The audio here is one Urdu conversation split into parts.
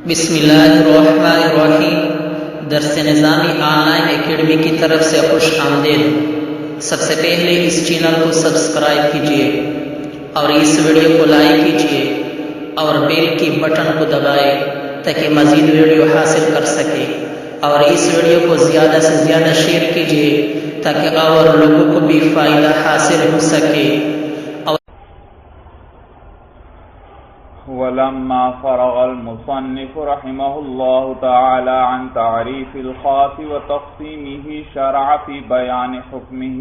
بسم اللہ الرحمن الرحیم۔ درس نظامی آن لائن اکیڈمی کی طرف سے خوش آمدید۔ سب سے پہلے اس چینل کو سبسکرائب کیجیے اور اس ویڈیو کو لائک کیجیے اور بیل کی بٹن کو دبائیں تاکہ مزید ویڈیو حاصل کر سکے، اور اس ویڈیو کو زیادہ سے زیادہ شیئر کیجیے تاکہ اور لوگوں کو بھی فائدہ حاصل ہو سکے۔ ولما فرغ المصنف رحمه الله تعالى عن تعريف الخاص وتقسيمه شرع في بيان حكمه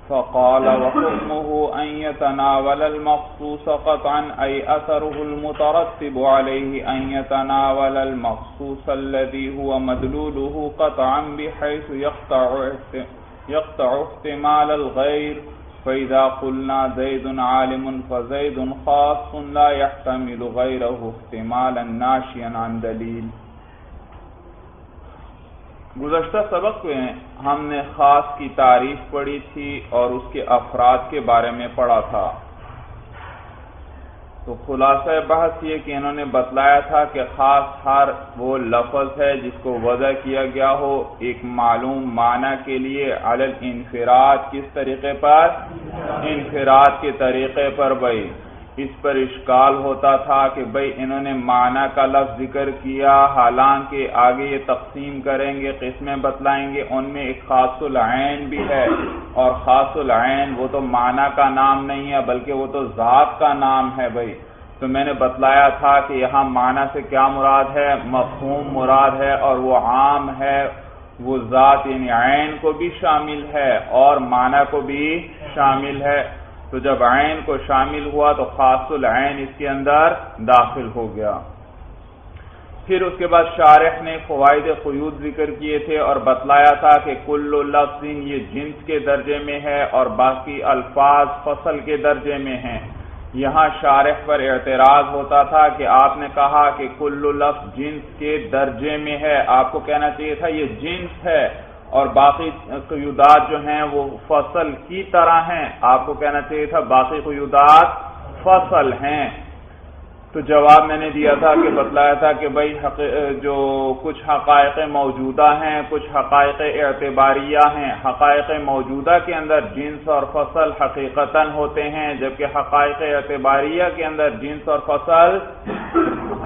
فقال وحكمه أن يتناول المخصوص قطعا أي أثره المترتب عليه أن يتناول المخصوص الذي هو مدلوله قطعا بحيث يقطع احتمال الغير، فإذا قلنا زيد عالم فزيد خاص لا يحتمل غيره احتمالا ناشئا عن دلیل۔ گزشتہ سبق میں ہم نے خاص کی تعریف پڑھی تھی اور اس کے افراد کے بارے میں پڑھا تھا۔ تو خلاصہ بحث یہ کہ انہوں نے بتلایا تھا کہ خاص ہر وہ لفظ ہے جس کو وضع کیا گیا ہو ایک معلوم معنی کے لیے علی الانفراد، کس طریقے پر؟ انفراد کے طریقے پر۔ بھائی اس پر اشکال ہوتا تھا کہ بھائی انہوں نے معنی کا لفظ ذکر کیا، حالانکہ آگے یہ تقسیم کریں گے، قسمیں بتلائیں گے، ان میں ایک خاص العین بھی ہے، اور خاص العین وہ تو معنی کا نام نہیں ہے بلکہ وہ تو ذات کا نام ہے۔ بھائی تو میں نے بتلایا تھا کہ یہاں معنی سے کیا مراد ہے؟ مفہوم مراد ہے، اور وہ عام ہے، وہ ذات یعنی عین کو بھی شامل ہے اور معنی کو بھی شامل ہے۔ تو جب عین کو شامل ہوا تو خاص العین اس کے اندر داخل ہو گیا۔ پھر اس کے بعد شارح نے فوائد قیود ذکر کیے تھے اور بتلایا تھا کہ کل لفظ یہ جنس کے درجے میں ہے اور باقی الفاظ فصل کے درجے میں ہیں۔ یہاں شارح پر اعتراض ہوتا تھا کہ آپ نے کہا کہ کل لفظ جنس کے درجے میں ہے، آپ کو کہنا چاہیے تھا یہ جنس ہے، اور باقی قیودات جو ہیں وہ فصل کی طرح ہیں، آپ کو کہنا چاہیے تھا باقی قیودات فصل ہیں۔ تو جواب میں نے دیا تھا کہ بتلایا تھا کہ بھائی جو کچھ حقائق موجودہ ہیں، کچھ حقائق اعتباریہ ہیں۔ حقائق موجودہ کے اندر جنس اور فصل حقیقتاً ہوتے ہیں، جبکہ حقائق اعتباریہ کے اندر جنس اور فصل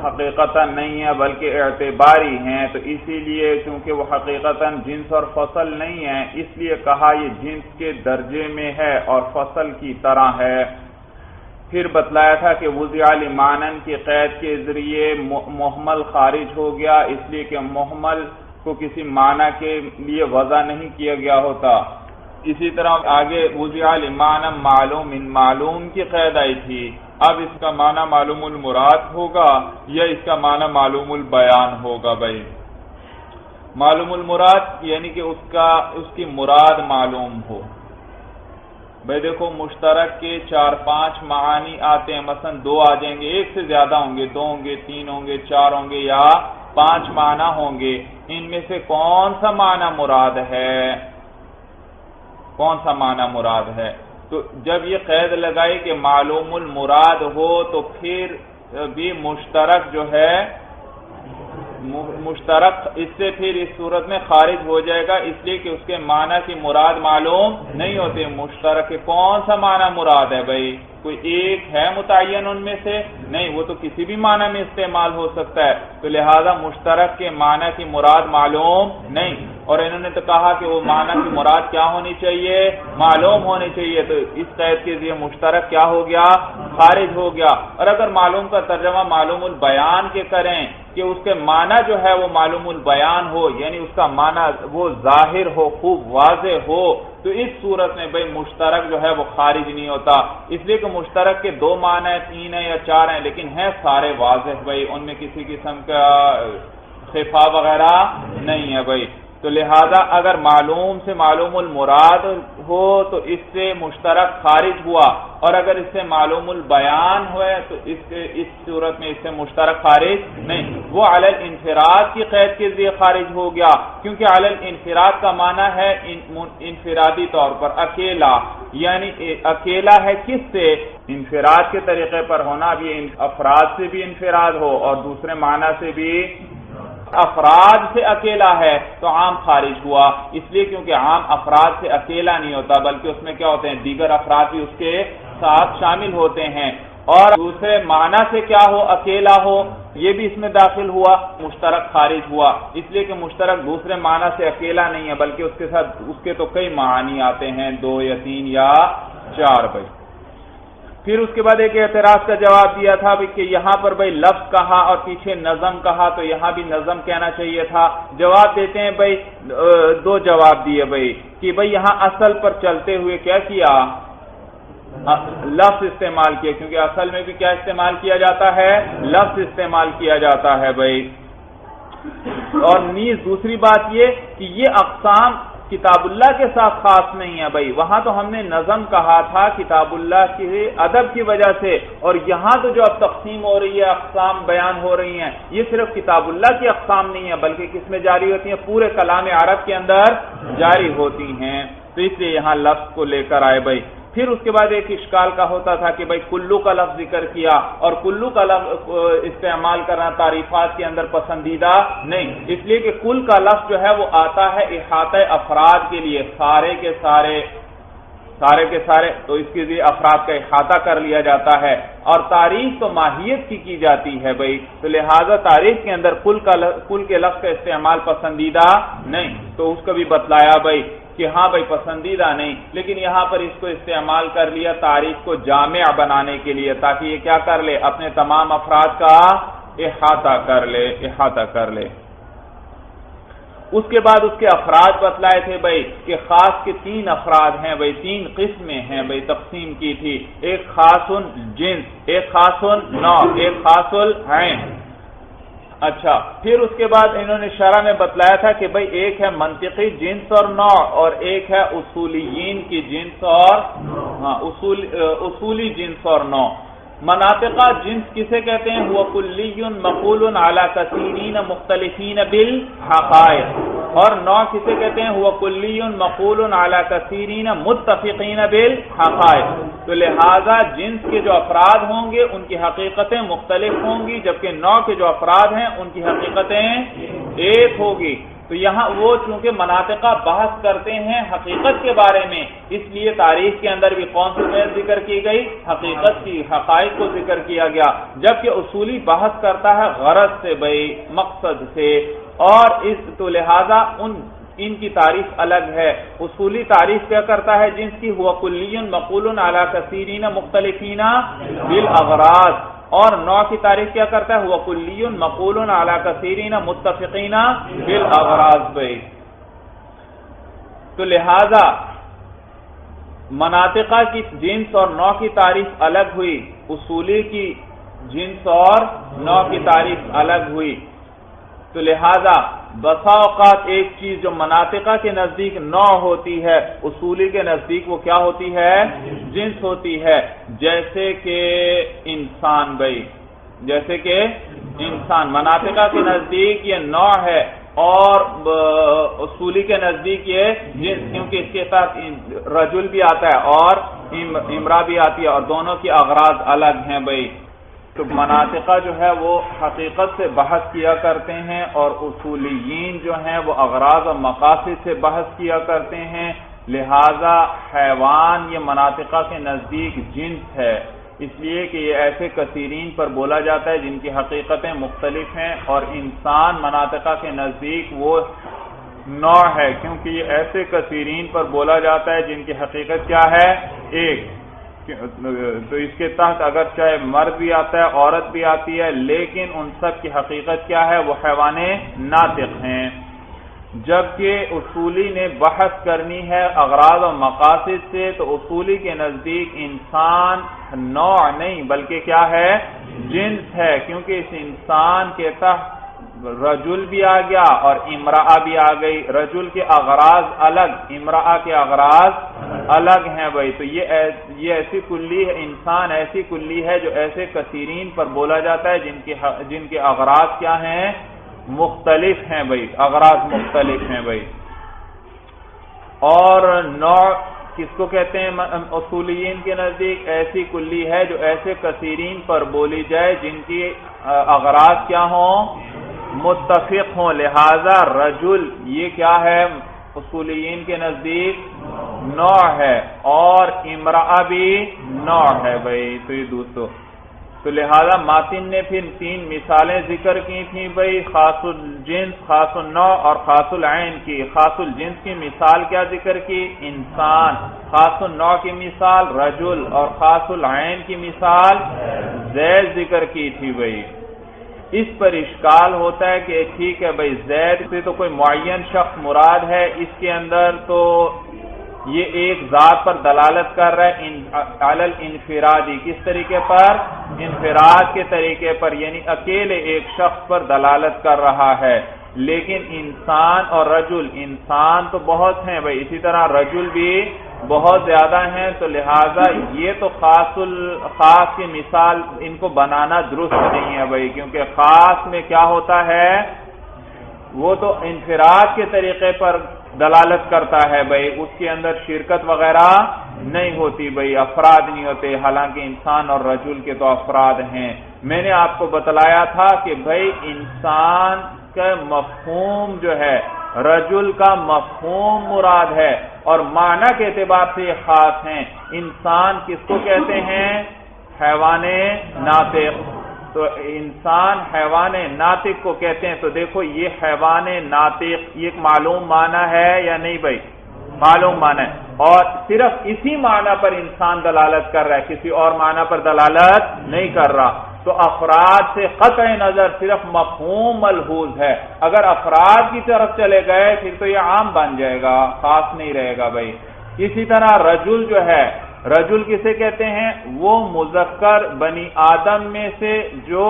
حقیقتاً نہیں ہے بلکہ اعتباری ہیں۔ تو اسی لیے چونکہ وہ حقیقتاً جنس اور فصل نہیں ہیں، اس لیے کہا یہ جنس کے درجے میں ہے اور فصل کی طرح ہے۔ پھر بتلایا تھا کہ وضع لمانن کی قید کے ذریعے محمل خارج ہو گیا، اس لیے کہ محمل کو کسی معنی کے لیے وضع نہیں کیا گیا ہوتا۔ اسی طرح آگے وضع لمانن معلوم ان معلوم کی قید آئی تھی، اب اس کا معنی معلوم المراد ہوگا یا اس کا معنی معلوم البیان ہوگا۔ بھائی معلوم المراد یعنی کہ اس کی مراد معلوم ہو۔ بھائی دیکھو مشترک کے 4-5 معانی آتے ہیں، مثلا 2 آ جائیں گے، ایک سے زیادہ ہوں گے، 2 ہوں گے، 3 ہوں گے، 4 ہوں گے یا 5 معنی ہوں گے۔ ان میں سے کون سا معنی مراد ہے؟ کون سا معنی مراد ہے؟ تو جب یہ قید لگائی کہ معلوم المراد ہو تو پھر بھی مشترک جو ہے مشترک اس سے پھر اس صورت میں خارج ہو جائے گا، اس لیے کہ اس کے معنی کی مراد معلوم نہیں ہوتے۔ مشترک کے کون سا معنی مراد ہے؟ بھائی کوئی ایک ہے متعین ان میں سے؟ نہیں، وہ تو کسی بھی معنی میں استعمال ہو سکتا ہے، تو لہذا مشترک کے معنی کی مراد معلوم نہیں۔ اور انہوں نے تو کہا کہ وہ معنی کی مراد کیا ہونی چاہیے؟ معلوم ہونی چاہیے، تو اس قید کے ذریعے مشترک کیا ہو گیا؟ خارج ہو گیا۔ اور اگر معلوم کا ترجمہ معلوم البیان کے کریں کہ اس کے معنی جو ہے وہ معلوم البیان ہو، یعنی اس کا معنی وہ ظاہر ہو، خوب واضح ہو، تو اس صورت میں بھئی مشترک جو ہے وہ خارج نہیں ہوتا، اس لیے کہ مشترک کے 2 معنی ہیں، 3 ہیں یا 4 ہیں، لیکن ہیں سارے واضح، بھئی ان میں کسی قسم کا خفا وغیرہ نہیں ہے۔ بھئی تو لہذا اگر معلوم سے معلوم المراد ہو تو اس سے مشترک خارج ہوا، اور اگر اس سے معلوم البیان ہوئے تو اس صورت میں اس سے مشترک خارج نہیں، وہ علی الانفراد کی قید کے ذریعے خارج ہو گیا، کیونکہ علی الانفراد کا معنی ہے انفرادی طور پر، اکیلا، یعنی اکیلا ہے کس سے؟ انفراد کے طریقے پر ہونا، اب یہ افراد سے بھی انفراد ہو اور دوسرے معنی سے بھی افراد سے اکیلا ہے تو عام خارج ہوا، اس لیے کیونکہ عام افراد سے اکیلا نہیں ہوتا بلکہ اس میں کیا ہوتے ہیں، دیگر افراد بھی اس کے ساتھ شامل ہوتے ہیں۔ اور دوسرے معنی سے کیا ہو، اکیلا ہو، یہ بھی اس میں داخل ہوا، مشترک خارج ہوا، اس لیے کہ مشترک دوسرے معنی سے اکیلا نہیں ہے بلکہ اس کے ساتھ اس کے تو کئی معنی آتے ہیں، 2 یا 3 یا 4 بھائی۔ پھر اس کے بعد ایک اعتراض کا جواب دیا تھا کہ یہاں پر بھائی لفظ کہا اور پیچھے نظم کہا تو یہاں بھی نظم کہنا چاہیے تھا۔ جواب دیتے ہیں بھائی 2 جواب دیے بھائی کہ بھائی یہاں اصل پر چلتے ہوئے کیا کیا، لفظ استعمال کیا، کیونکہ اصل میں بھی کیا استعمال کیا جاتا ہے، لفظ استعمال کیا جاتا ہے بھائی۔ اور نیز دوسری بات یہ کہ یہ اقسام کتاب اللہ کے ساتھ خاص نہیں ہے بھائی، وہاں تو ہم نے نظم کہا تھا کتاب اللہ کے ادب کی وجہ سے، اور یہاں تو جو اب تقسیم ہو رہی ہے، اقسام بیان ہو رہی ہیں، یہ صرف کتاب اللہ کی اقسام نہیں ہے بلکہ کس میں جاری ہوتی ہیں، پورے کلام عرب کے اندر جاری ہوتی ہیں، تو اس لیے یہاں لفظ کو لے کر آئے بھائی۔ پھر اس کے بعد ایک اشکال کا ہوتا تھا کہ بھائی کلو کا لفظ ذکر کیا اور کلو کا لفظ استعمال کرنا تعریفات کے اندر پسندیدہ نہیں، اس لیے کہ کل کا لفظ جو ہے وہ آتا ہے احاطہ افراد کے لیے، سارے کے سارے تو اس کے لیے افراد کا احاطہ کر لیا جاتا ہے، اور تعریف تو ماہیت کی جاتی ہے بھائی، تو لہذا تعریف کے اندر کل کے لفظ کا استعمال پسندیدہ نہیں، تو اس کو بھی بتلایا بھائی کہ ہاں بھائی پسندیدہ نہیں، لیکن یہاں پر اس کو استعمال کر لیا تعریف کو جامع بنانے کے لیے، تاکہ یہ کیا کر لے، اپنے تمام افراد کا احاطہ کر لے۔ اس کے بعد اس کے افراد بتلائے تھے بھائی کہ خاص کے 3 افراد ہیں بھائی، 3 قسمیں ہیں بھئی، تقسیم کی تھی، ایک خاص جنس، ایک خاص نوع، ایک خاص العین۔ اچھا، پھر اس کے بعد انہوں نے شرح میں بتلایا تھا کہ بھئی ایک ہے منطقی جنس اور نوع، اور ایک ہے اصولیین کی جنس اور اصولی جنس اور نوع۔ مناطقہ جنس کسے کہتے ہیں؟ ہوا کلی مقول علی کثیرین مختلفین بالحقائق، اور نوع کسے کہتے ہیں؟ ہوا کلی مقول علی کثیرین متفقین بالحقائق۔ تو لہذا جنس کے جو افراد ہوں گے ان کی حقیقتیں مختلف ہوں گی، جبکہ نوع کے جو افراد ہیں ان کی حقیقتیں ایک ہوگی۔ تو یہاں وہ چونکہ مناطقہ بحث کرتے ہیں حقیقت کے بارے میں، اس لیے تاریخ کے اندر بھی کون سی چیز ذکر کی گئی؟ حقیقت کی، حقائق کو ذکر کیا گیا، جبکہ اصولی بحث کرتا ہے غرض سے بھائی، مقصد سے، اور اس تو لہذا ان کی تعریف الگ ہے۔ اصولی تعریف کیا کرتا ہے جنس کی؟ ہوا کلی مقول علی کثیرین مختلفین بالاغراض، اور نوع کی تعریف کیا کرتا ہے؟ ہوا کلی مقول علی کثیرین متفقین بالاغراض بھائی۔ تو لہذا مناطقہ کی جنس اور نوع کی تعریف الگ ہوئی، اصولی کی جنس اور نوع کی تعریف الگ ہوئی، تو لہذا بسا اوقات ایک چیز جو مناطقہ کے نزدیک نوع ہوتی ہے، اصولی کے نزدیک وہ کیا ہوتی ہے؟ جنس ہوتی ہے، جیسے کہ انسان بھائی، جیسے کہ انسان مناطقہ کے نزدیک یہ نوع ہے اور اصولی کے نزدیک یہ جنس، کیونکہ اس کے ساتھ رجل بھی آتا ہے اور امرا بھی آتی ہے، اور دونوں کی اغراض الگ ہیں بھائی۔ تو مناطقہ جو ہے وہ حقیقت سے بحث کیا کرتے ہیں، اور اصولیین جو ہیں وہ اغراض اور مقاصد سے بحث کیا کرتے ہیں، لہذا حیوان یہ مناطقہ کے نزدیک جنس ہے، اس لیے کہ یہ ایسے کثیرین پر بولا جاتا ہے جن کی حقیقتیں مختلف ہیں، اور انسان مناطقہ کے نزدیک وہ نوع ہے، کیونکہ یہ ایسے کثیرین پر بولا جاتا ہے جن کی حقیقت کیا ہے؟ ایک۔ تو اس کے تحت اگر چاہے مرد بھی آتا ہے، عورت بھی آتی ہے، لیکن ان سب کی حقیقت کیا ہے؟ وہ حیوان ناطق ہیں۔ جبکہ اصولی نے بحث کرنی ہے اغراض و مقاصد سے، تو اصولی کے نزدیک انسان نوع نہیں بلکہ کیا ہے؟ جنس ہے، کیونکہ اس انسان کے تحت رجل بھی آ گیا اور امرأہ بھی آ گئی، رجل کے اغراض الگ، امرأہ کے اغراض الگ ہیں بھائی۔ تو یہ ایسی کلی ہے، انسان ایسی کلی ہے جو ایسے کثیرین پر بولا جاتا ہے جن کے اغراض کیا ہیں؟ مختلف ہیں بھائی، اغراض مختلف ہیں بھائی۔ اور نوع کس کو کہتے ہیں اصولیین کے نزدیک؟ ایسی کلی ہے جو ایسے کثیرین پر بولی جائے جن کی اغراض کیا ہوں؟ متفق ہوں. لہذا رجل یہ کیا ہے اصولیین کے نزدیک؟ نوع ہے، اور امرأہ بھی نوع ہے بھائی. تو یہ دوستو تو لہذا ماتن نے پھر 3 مثالیں ذکر کی تھیں بھائی، خاص الجنس، خاص النوع اور خاص العین کی. خاص الجنس کی مثال کیا ذکر کی؟ انسان. خاص النوع کی مثال رجل، اور خاص العین کی مثال زید ذکر کی تھی بھائی. اس پر اشکال ہوتا ہے کہ ٹھیک ہے بھائی زید سے تو کوئی معین شخص مراد ہے، اس کے اندر تو یہ ایک ذات پر دلالت کر رہا ہے علی الانفرادی. کس طریقے پر؟ انفراد کے طریقے پر، یعنی اکیلے ایک شخص پر دلالت کر رہا ہے. لیکن انسان اور رجل، انسان تو بہت ہیں بھائی، اسی طرح رجل بھی بہت زیادہ ہیں. تو لہذا یہ تو خاص کی مثال ان کو بنانا درست نہیں ہے بھائی، کیونکہ خاص میں کیا ہوتا ہے؟ وہ تو انفراد کے طریقے پر دلالت کرتا ہے بھائی، اس کے اندر شرکت وغیرہ نہیں ہوتی بھائی، افراد نہیں ہوتے. حالانکہ انسان اور رجل کے تو افراد ہیں. میں نے آپ کو بتلایا تھا کہ بھائی انسان کا مفہوم جو ہے رجل کا مفہوم مراد ہے، اور معنی کے اعتبار سے یہ خاص ہیں. انسان کس کو کہتے ہیں؟ حیوان ناطق. تو انسان حیوان ناطق کو کہتے ہیں. تو دیکھو یہ حیوان ناطق یہ ایک معلوم معنی ہے یا نہیں بھائی؟ معلوم معنی ہے، اور صرف اسی معنی پر انسان دلالت کر رہا ہے، کسی اور معنی پر دلالت نہیں کر رہا. تو افراد سے قطع نظر صرف مفہوم ملحوظ ہے. اگر افراد کی طرف چلے گئے پھر تو یہ عام بن جائے گا، خاص نہیں رہے گا بھائی. اسی طرح رجل جو ہے، رجل کسے کہتے ہیں؟ وہ مذکر بنی آدم میں سے جو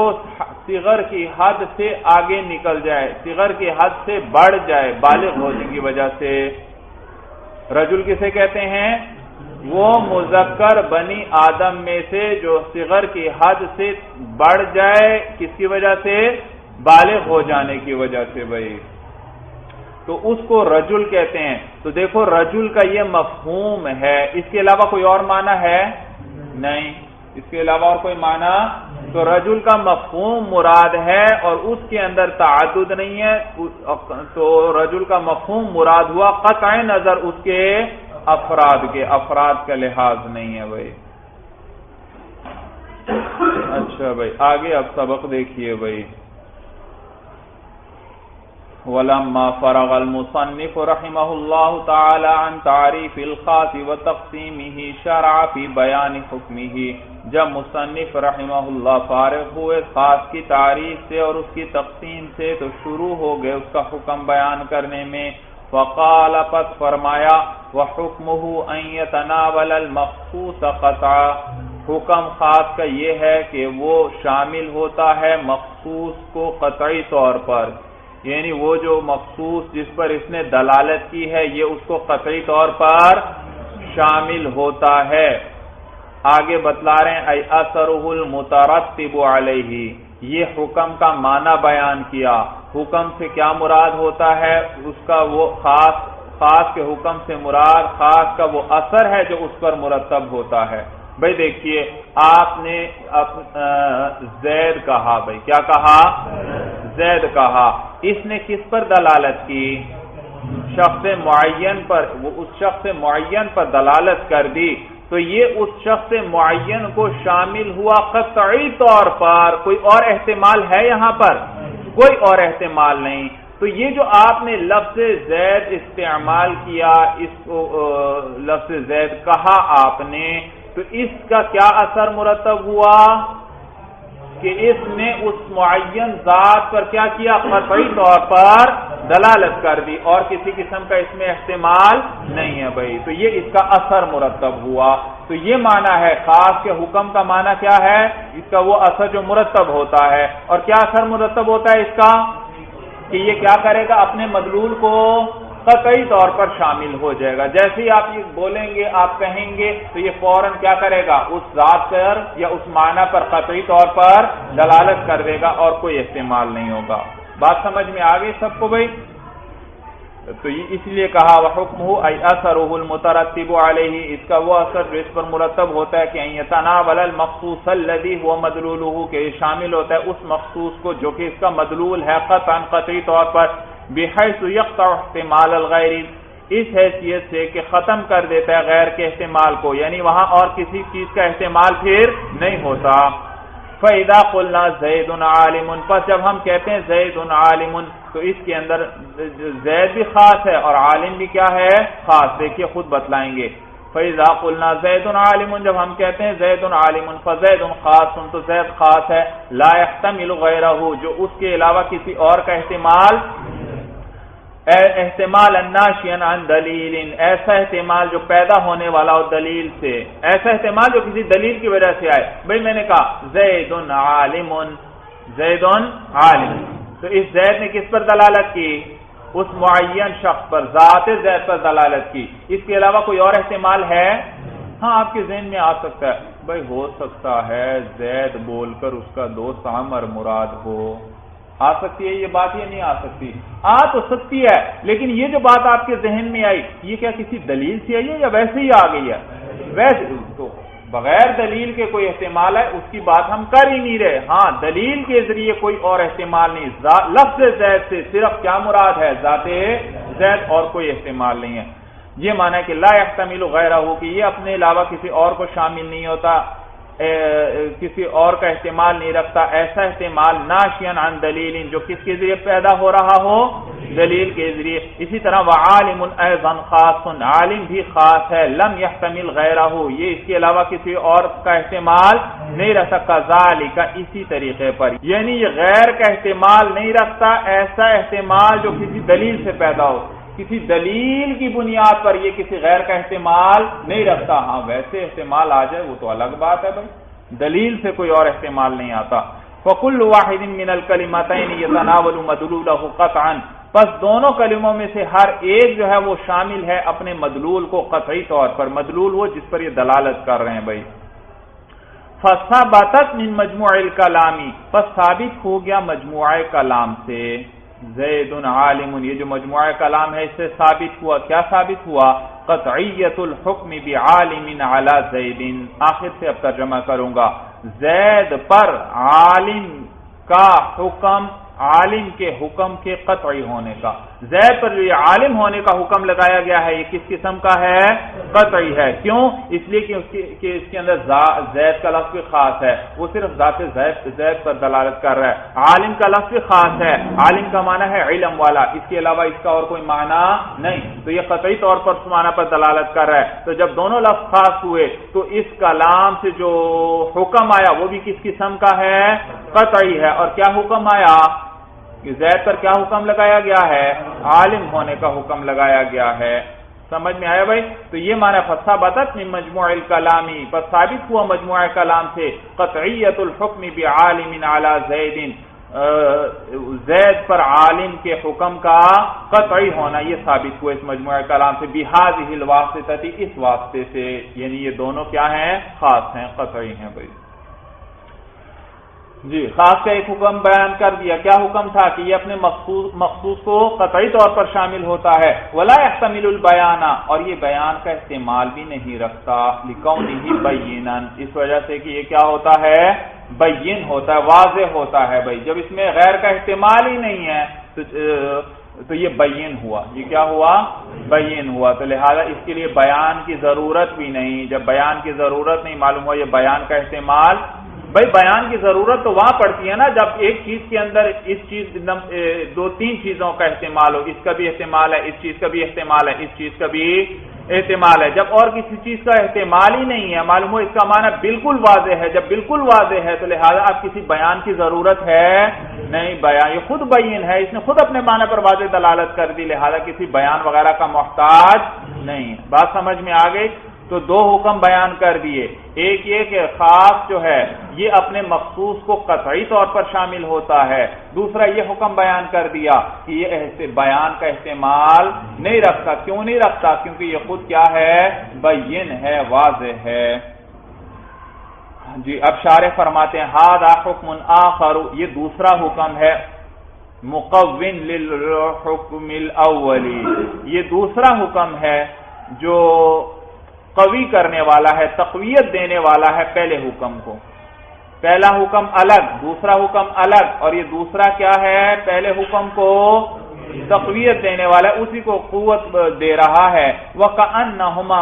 صغر کی حد سے آگے نکل جائے، صغر کی حد سے بڑھ جائے بالغ ہونے کی وجہ سے. رجل کسے کہتے ہیں؟ وہ مذکر بنی آدم میں سے جو صغر کی حد سے بڑھ جائے، کس کی وجہ سے؟ بالغ ہو جانے کی وجہ سے بھائی. تو اس کو رجل کہتے ہیں. تو دیکھو رجل کا یہ مفہوم ہے، اس کے علاوہ کوئی اور معنی ہے؟ نہیں، اس کے علاوہ اور کوئی معنی. تو رجل کا مفہوم مراد ہے اور اس کے اندر تعدد نہیں ہے. تو رجل کا مفہوم مراد ہوا، قطع نظر اس کے افراد کا لحاظ نہیں ہے بھائی. اچھا بھائی آگے اب سبق دیکھیے بھائی. وَلَمَّا فَرَغَ الْمُصَنِّفُ رَحِمَهُ اللَّهُ تَعَالَى عَنْ تَعْرِيفِ الْخَاصِ وَتَقْسِيمِهِ شَرَعَ فِي بَيَانِ حُكْمِهِ. جب مصنف رحمہ اللہ فارغ ہوئے خاص کی تعریف سے اور اس کی تقسیم سے تو شروع ہو گئے اس کا حکم بیان کرنے میں. فقال پس فرمایا وحکمہ ان یتناول المخصوص قطعا. حکم خاص کا یہ ہے کہ وہ شامل ہوتا ہے مخصوص کو قطعی طور پر، یعنی وہ جو مخصوص جس پر اس نے دلالت کی ہے یہ اس کو قطعی طور پر شامل ہوتا ہے. آگے بتلا رہے ہیں ای اثرہ المترتب علیہ. یہ حکم کا معنی بیان کیا. حکم سے کیا مراد ہوتا ہے؟ اس کا وہ خاص کے حکم سے مراد خاص کا وہ اثر ہے جو اس پر مرتب ہوتا ہے. بھائی دیکھیے آپ نے زید کہا، بھائی کیا کہا؟ زید کہا. اس نے کس پر دلالت کی؟ شخص معین پر. وہ اس شخص معین پر دلالت کر دی تو یہ اس شخص معین کو شامل ہوا قطعی طور پر. کوئی اور احتمال ہے یہاں پر؟ کوئی اور احتمال نہیں. تو یہ جو آپ نے لفظ زید استعمال کیا، اس کو لفظ زید کہا آپ نے، تو اس کا کیا اثر مرتب ہوا کہ اس نے اس معین ذات پر کیا کیا؟ قطعی طور پر دلالت کر دی اور کسی قسم کا اس میں احتمال نہیں ہے بھائی. تو یہ اس کا اثر مرتب ہوا. تو یہ معنی ہے خاص کے حکم کا معنی کیا ہے؟ اس کا وہ اثر جو مرتب ہوتا ہے. اور کیا اثر مرتب ہوتا ہے اس کا؟ کہ یہ کیا کرے گا؟ اپنے مدلول کو قطعی طور پر شامل ہو جائے گا. جیسے ہی آپ یہ بولیں گے، آپ کہیں گے تو یہ فوراً کیا کرے گا؟ اس ذات پر یا اس معنی پر قطعی طور پر دلالت کر دے گا اور کوئی احتمال نہیں ہوگا. بات سمجھ میں آ گئی سب کو بھائی؟ تو یہ اس لیے کہا وحکمہ ای اثرہ المترتب علیہ، اس کا وہ اثر جو اس پر مرتب ہوتا ہے کہ ان یتناول المخصوص الذی هو مدلولہ، کہ شامل ہوتا ہے اس مخصوص کو جو کہ اس کا مدلول ہے قطعا قطعی طور پر، بحیث یقطع احتمال الغیر، اس حیثیت سے کہ ختم کر دیتا ہے غیر کے احتمال کو، یعنی وہاں اور کسی چیز کا احتمال پھر نہیں ہوتا۔ فَإِذَا قُلْنَا زَيْدٌ عَالِمٌ، پس جب ہم کہتے ہیں زید عالم، تو اس کے اندر زید بھی خاص ہے اور عالم بھی کیا ہے؟ خاص، دیکھیے خود بتلائیں گے۔ فَإِذَا قُلْنَا زَيْدٌ عَالِمٌ، جب ہم کہتے ہیں زید عالم، فَزَيْدٌ خاص، تو زید خاص ہے، لا يحتمل غیرہ، جو اس کے علاوہ کسی اور کا احتمال الناشئ عن دلیل، ایسا احتمال جو پیدا ہونے والا ہو دلیل سے، ایسا احتمال جو کسی دلیل کی وجہ سے آئے۔ بھئی میں نے کہا زید عالم، زید عالم، تو اس زید نے کس پر دلالت کی؟ اس معین شخص پر، ذات زید پر دلالت کی، اس کے علاوہ کوئی اور احتمال ہے؟ ہاں آپ کے ذہن میں آ سکتا ہے، بھئی ہو سکتا ہے زید بول کر اس کا دوست عمر مراد ہو، آ سکتی ہے یہ بات یا نہیں آ سکتی؟ آ تو سکتی ہے، لیکن یہ جو بات آپ کے ذہن میں آئی یہ کیا کسی دلیل سے آئی ہے یا ویسے ہی آ گئی ہے؟ ویسے تو بغیر دلیل کے کوئی احتمال ہے اس کی بات ہم کر ہی نہیں رہے۔ ہاں دلیل کے ذریعے کوئی اور احتمال نہیں، لفظ زید سے صرف کیا مراد ہے؟ ذات زید، اور کوئی احتمال نہیں ہے۔ یہ معنی ہے کہ لا يحتمل غیرہ، کہ یہ اپنے علاوہ کسی اور کو شامل نہیں ہوتا، کسی اور کا احتمال نہیں رکھتا، ایسا احتمال ناشئ عن دلیل، جو کس کے ذریعے پیدا ہو رہا ہو؟ دلیل کے ذریعے۔ اسی طرح وعالم ایضا خاص، عالم بھی خاص ہے، لم يحتمل غیرہ، یہ اس کے علاوہ کسی اور کا احتمال نہیں رکھ سکتا، ذالک، اسی طریقے پر، یعنی یہ غیر کا احتمال نہیں رکھتا، ایسا احتمال جو کسی دلیل سے پیدا ہو، کسی دلیل کی بنیاد پر یہ کسی غیر کا احتمال نہیں رکھتا۔ ہاں ویسے احتمال آ جائے وہ تو الگ بات ہے بھائی، دلیل سے کوئی اور احتمال نہیں آتا۔ فَكُلُّ وَاحِدٍ مِّنَ الْكَلِمَتَيْنِ يَتَنَاوَلُ مَدْلُولَهُ قَطْعًا، پس دونوں کلموں میں سے ہر ایک جو ہے وہ شامل ہے اپنے مدلول کو قطعی طور پر، مدلول وہ جس پر یہ دلالت کر رہے ہیں بھائی۔ فَثَبَتَتْ مِن مَجْمُوعِ الْكَلَامِ، پس ثابت ہو گیا مجموعہ کلام سے، زید عالم، یہ جو مجموعہ کلام ہے اس سے ثابت ہوا، کیا ثابت ہوا؟ قطعیت الحکم بعالم علی زید، آخر سے اب ترجمہ کروں گا، زید پر عالم کا حکم، عالم کے حکم کے قطعی ہونے کا، زید پر جو یہ عالم ہونے کا حکم لگایا گیا ہے یہ کس قسم کا ہے؟ قطعی ہے۔ کیوں؟ اس لیے کہ اس کے اندر زید کا لفظ بھی خاص ہے، وہ صرف ذات زید پر دلالت کر رہا ہے، عالم کا لفظ بھی خاص ہے، عالم کا معنی ہے علم والا، اس کے علاوہ اس کا اور کوئی معنی نہیں، تو یہ قطعی طور پر اس معنی پر دلالت کر رہا ہے۔ تو جب دونوں لفظ خاص ہوئے تو اس کلام سے جو حکم آیا وہ بھی کس قسم کا ہے؟ قطعی ہے۔ اور کیا حکم آیا؟ کہ زید پر کیا حکم لگایا گیا ہے؟ عالم ہونے کا حکم لگایا گیا ہے۔ سمجھ میں آیا بھائی؟ تو یہ معنی فثبتت من مجموع الکلام، بس ثابت ہوا مجموعہ کلام سے قطعیت الحکم بعالم علی زید، زید پر عالم کے حکم کا قطعی ہونا یہ ثابت ہوا اس مجموعہ کلام سے، بہذہ الواسطہ، اس واسطے سے، یعنی یہ دونوں کیا ہیں؟ خاص ہیں، قطعی ہیں بھائی۔ جی خاص کا ایک حکم بیان کر دیا، کیا حکم تھا؟ کہ یہ اپنے مخصوص کو قطعی طور پر شامل ہوتا ہے، ولا يحتمل البیان، اور یہ بیان کا استعمال بھی نہیں رکھتا، لکونہ بینا، اس وجہ سے کہ یہ کیا ہوتا ہے؟ بین ہوتا ہے، واضح ہوتا ہے بھائی۔ جب اس میں غیر کا احتمال ہی نہیں ہے تو یہ بین ہوا، یہ کیا ہوا؟ بین ہوا، تو لہذا اس کے لیے بیان کی ضرورت بھی نہیں۔ جب بیان کی ضرورت نہیں معلوم ہوا یہ بیان کا استعمال، بھائی بیان کی ضرورت تو وہاں پڑتی ہے نا جب ایک چیز کے اندر اس چیز دو تین چیزوں کا استعمال ہو، اس کا بھی احتمال ہے، اس چیز کا بھی احتمال ہے، اس چیز کا بھی احتمال ہے۔ جب اور کسی چیز کا احتمال ہی نہیں ہے معلوم ہو اس کا معنی بالکل واضح ہے، جب بالکل واضح ہے تو لہذا اب کسی بیان کی ضرورت ہے نہیں، بیان یہ خود بین ہے، اس نے خود اپنے معنی پر واضح دلالت کر دی، لہذا کسی بیان وغیرہ کا محتاج نہیں۔ بات سمجھ میں آ گئی؟ تو دو حکم بیان کر دیے، ایک یہ کہ خاص جو ہے یہ اپنے مخصوص کو قطعی طور پر شامل ہوتا ہے، دوسرا یہ حکم بیان کر دیا کہ یہ بیان کا استعمال نہیں رکھتا۔ کیوں نہیں رکھتا؟ کیونکہ یہ خود کیا ہے؟ بین ہے، واضح ہے۔ جی اب شارح فرماتے ہیں ھذا حکم آخر، یہ دوسرا حکم ہے، مقوّن للحکم الاولی، یہ دوسرا حکم ہے جو قوی کرنے والا ہے، تقویت دینے والا ہے پہلے حکم کو۔ پہلا حکم الگ، دوسرا حکم الگ، اور یہ دوسرا کیا ہے؟ پہلے حکم کو تقویت دینے والا ہے، اسی کو قوت دے رہا ہے۔ وَكَأَنَّهُمَا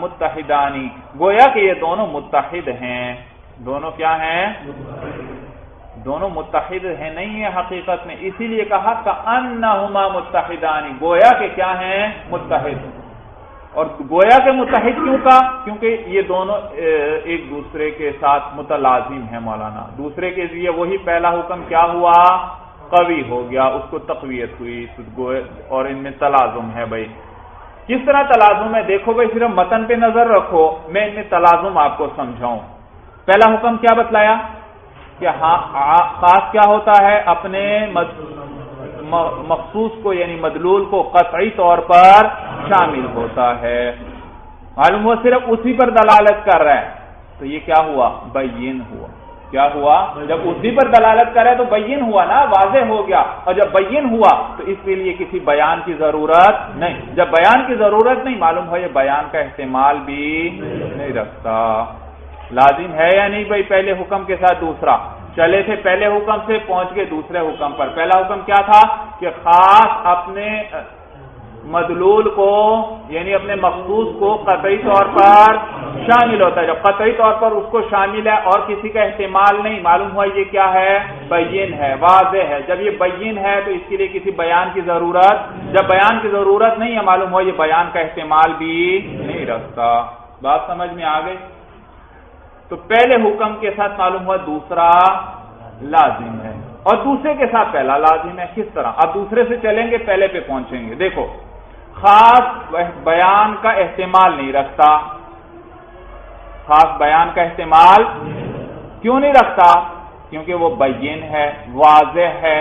مُتَّحِدَانِ، گویا کہ یہ دونوں متحد ہیں۔ دونوں کیا ہیں؟ دونوں متحد ہیں، نہیں ہے حقیقت میں، اسی لیے کہا كَأَنَّهُمَا مُتَّحِدَانِ، گویا کہ کیا ہیں؟ متحد۔ اور گویا کہ متحد کیوں کا؟ کیونکہ یہ دونوں ایک دوسرے کے ساتھ متلازم ہیں مولانا، دوسرے کے لیے وہی پہلا حکم کیا ہوا؟ قوی ہو گیا، اس کو تقویت ہوئی، اور ان میں تلازم ہے بھائی۔ کس طرح تلازم ہے دیکھو بھائی، صرف متن پہ نظر رکھو، میں ان میں تلازم آپ کو سمجھاؤں۔ پہلا حکم کیا بتلایا کہ خاص کیا ہوتا ہے؟ اپنے مخصوص کو یعنی مدلول کو قطعی طور پر شامل ہوتا ہے، معلوم ہوا صرف اسی پر دلالت کر رہا ہے، تو یہ کیا ہوا؟ بین ہوا۔ کیا ہوا؟ جب اسی پر دلالت کر رہا ہے تو بین ہوا نا، واضح ہو گیا، اور جب بین ہوا تو اس کے لیے کسی بیان کی ضرورت نہیں، جب بیان کی ضرورت نہیں معلوم ہو یہ بیان کا احتمال بھی نہیں رکھتا۔ لازم ہے یا نہیں بھائی پہلے حکم کے ساتھ دوسرا؟ چلے تھے پہلے حکم سے پہنچ گئے دوسرے حکم پر۔ پہلا حکم کیا تھا کہ خاص اپنے مدلول کو یعنی اپنے مخصوص کو قطعی طور پر شامل ہوتا ہے، جب قطعی طور پر اس کو شامل ہے اور کسی کا احتمال نہیں معلوم ہوا یہ کیا ہے؟ بین ہے، واضح ہے۔ جب یہ بین ہے تو اس کے لیے کسی بیان کی ضرورت، جب بیان کی ضرورت نہیں ہے معلوم ہوا یہ بیان کا احتمال بھی نہیں رکھتا۔ بات سمجھ میں آ گئی؟ تو پہلے حکم کے ساتھ معلوم ہوا دوسرا لازم ہے، اور دوسرے کے ساتھ پہلا لازم ہے۔ کس طرح؟ اب دوسرے سے چلیں گے پہلے پہ پہنچیں گے۔ دیکھو، خاص بیان کا احتمال نہیں رکھتا، خاص بیان کا احتمال کیوں نہیں رکھتا؟ کیونکہ وہ بین ہے، واضح ہے۔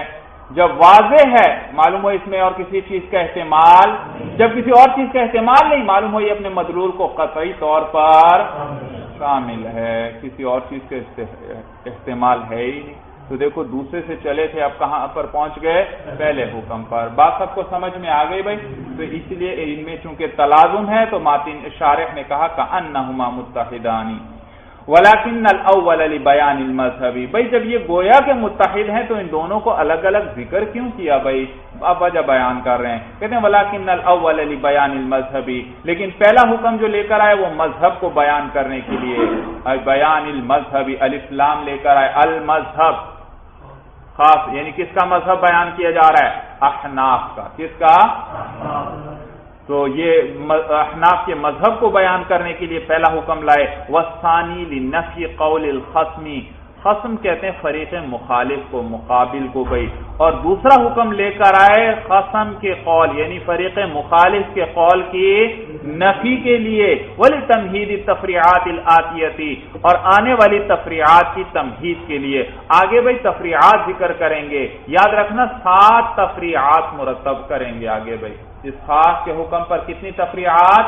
جب واضح ہے معلوم ہو اس میں اور کسی چیز کا احتمال، جب کسی اور چیز کا احتمال نہیں معلوم ہو یہ اپنے مدلول کو قطعی طور پر شامل ہے، کسی اور چیز کا احتمال ہے ہی نہیں۔ تو دیکھو دوسرے سے چلے تھے، اب کہاں پر پہنچ گئے؟ پہلے حکم پر۔ بات سب کو سمجھ میں آ گئی بھائی؟ تو اس لیے ان میں چونکہ تلازم ہے تو ماتن شارح نے کہا کأنہما متحدان ولکن الاول لبیان المذہبی۔ بھائی جب یہ گویا کہ متحد ہیں تو ان دونوں کو الگ الگ ذکر کیوں کیا بھائی؟ اب وجہ بیان کر رہے ہیں، کہتے ہیں ولکن الاول لبیان المذہبی، لیکن پہلا حکم جو لے کر آئے وہ مذہب کو بیان کرنے کے لیے، بیان المذہبی، الف لام لے کر آئے، المذہب خاص یعنی کس کا مذہب بیان کیا جا رہا ہے؟ احناف کا۔ کس کا؟ تو یہ احناف کے مذہب کو بیان کرنے کے لیے پہلا حکم لائے۔ والثانی لنفی قول الخصم، خصم کہتے ہیں فریق مخالف کو، مقابل کو بھائی، اور دوسرا حکم لے کر آئے خصم کے قول یعنی فریق مخالف کے قول کی نفی کے لیے، ولتمہید التفریعات الآتیتی، اور آنے والی تفریعات کی تمہید کے لیے۔ آگے بھائی تفریعات ذکر کریں گے، یاد رکھنا 7 تفریعات مرتب کریں گے آگے بھائی۔ اس خاص کے حکم پر کتنی تفریعات؟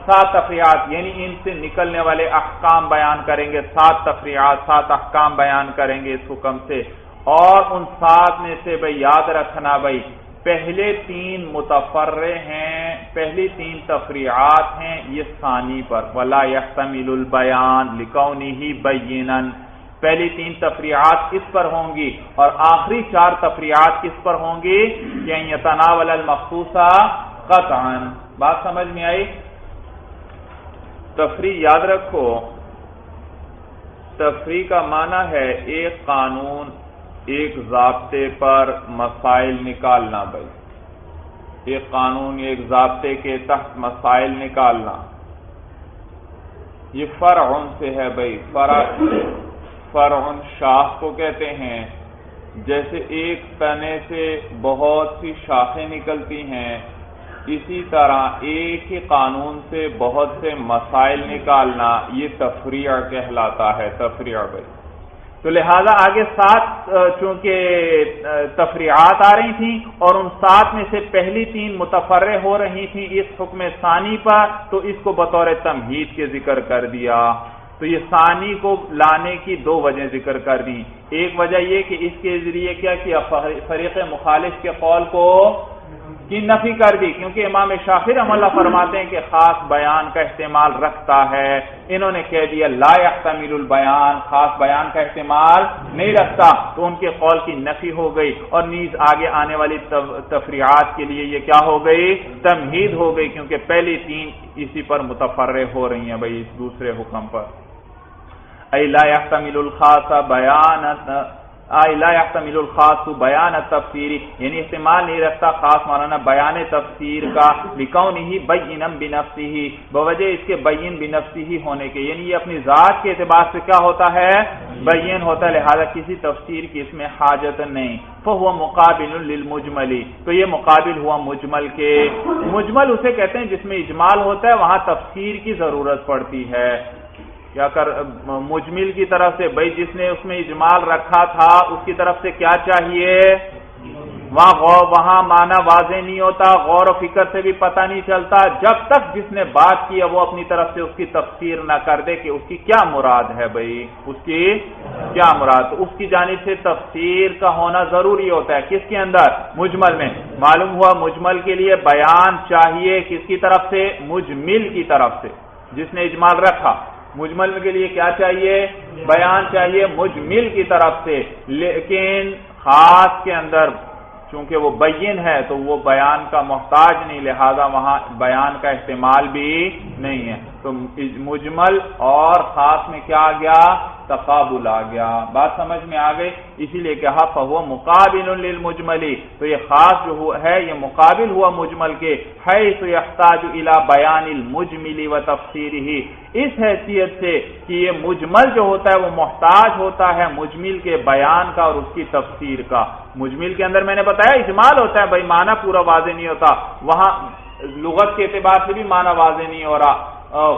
7 تفریعات، یعنی ان سے نکلنے والے احکام بیان کریں گے، 7 تفریعات، 7 احکام بیان کریں گے اس حکم سے۔ اور ان 7 میں سے بھائی یاد رکھنا بھائی پہلے 3 متفرع ہیں، پہلی 3 تفریعات ہیں یہ ثانی پر، ولا يحتمل البیان لکونہ بینا، پہلی 3 تفریعات اس پر ہوں گی، اور آخری 4 تفریعات کس پر ہوں گی؟ کہ یتناول المخصوص قطعا۔ بات سمجھ میں آئی؟ تفریع یاد رکھو، تفریع کا معنی ہے ایک قانون، ایک ضابطے پر مسائل نکالنا بھائی، ایک قانون ایک ضابطے کے تحت مسائل نکالنا، یہ فرع سے ہے بھائی، فرع شاخ کو کہتے ہیں، جیسے ایک تنے سے بہت سی شاخیں نکلتی ہیں، اسی طرح ایک ہی قانون سے بہت سے مسائل نکالنا یہ تفریع کہلاتا ہے، تفریع بھائی۔ تو لہذا آگے 7 چونکہ تفریعات آ رہی تھیں اور ان 7 میں سے پہلی 3 متفرع ہو رہی تھیں اس حکم ثانی پر، تو اس کو بطور تمہید کے ذکر کر دیا۔ تو یہ ثانی کو لانے کی دو وجہ ذکر کر دی. ایک وجہ یہ کہ اس کے ذریعے کیا کیا، فریق مخالف کے قول کو کی نفی کر دی، کیونکہ امام شافعی رحمہ اللہ فرماتے ہیں کہ خاص بیان کا احتمال رکھتا ہے. انہوں نے کہہ دیا لا يحتمل البیان، خاص بیان کا احتمال نہیں رکھتا، تو ان کے قول کی نفی ہو گئی. اور نیز آگے آنے والی تفریعات کے لیے یہ کیا ہو گئی، تمہید ہو گئی، کیونکہ پہلی تین اسی پر متفرع ہو رہی ہیں بھائی، اس دوسرے حکم پر. ای لا يحتمل الخاص بیان، لا يحتمل الخاص بیان تفسیری، یعنی احتمال نہیں رکھتا خاص مولانا بیان تفسیر کا، لکونہ بینا بنفسہ، بوجہ اس کے بین بنفسہ ہونے کے، یعنی یہ اپنی ذات کے اعتبار سے کیا ہوتا ہے، بین ہوتا ہے، لہذا کسی تفسیر کی اس میں حاجت نہیں. فہو مقابل للمجمل، تو یہ مقابل ہوا مجمل کے. مجمل اسے کہتے ہیں جس میں اجمال ہوتا ہے، وہاں تفسیر کی ضرورت پڑتی ہے. کیا کر مجمل کی طرف سے بھائی جس نے اس میں اجمال رکھا تھا اس کی طرف سے کیا چاہیے، وہاں معنی واضح نہیں ہوتا، غور و فکر سے بھی پتہ نہیں چلتا جب تک جس نے بات کی وہ اپنی طرف سے اس کی تفسیر نہ کر دے کہ اس کی کیا مراد ہے بھائی، اس کی کیا مراد. تو اس کی جانب سے تفسیر کا ہونا ضروری ہوتا ہے. کس کے اندر، مجمل میں. معلوم ہوا مجمل کے لیے بیان چاہیے کس کی طرف سے، مجمل کی طرف سے، جس نے اجمال رکھا. مجمل کے لیے کیا چاہیے، بیان چاہیے مجمل کی طرف سے. لیکن خاص کے اندر چونکہ وہ بین ہے تو وہ بیان کا محتاج نہیں، لہذا وہاں بیان کا احتمال بھی نہیں ہے. تو مجمل اور خاص میں کیا آ گیا، تقابل آ گیا. بات سمجھ میں آ گئی. اسی لیے کہا فہو مقابل للمجمل، تو یہ خاص جو ہے یہ مقابل ہوا مجمل کے، حیث یحتاج الی بیان المجمل و تفسیرہ، اس حیثیت سے کہ یہ مجمل جو ہوتا ہے وہ محتاج ہوتا ہے مجمل کے بیان کا اور اس کی تفسیر کا. مجمل کے اندر میں نے بتایا اجمال ہوتا ہے بھائی، معنی پورا واضح نہیں ہوتا، وہاں لغت کے اعتبار سے بھی معنی واضح نہیں ہو رہا،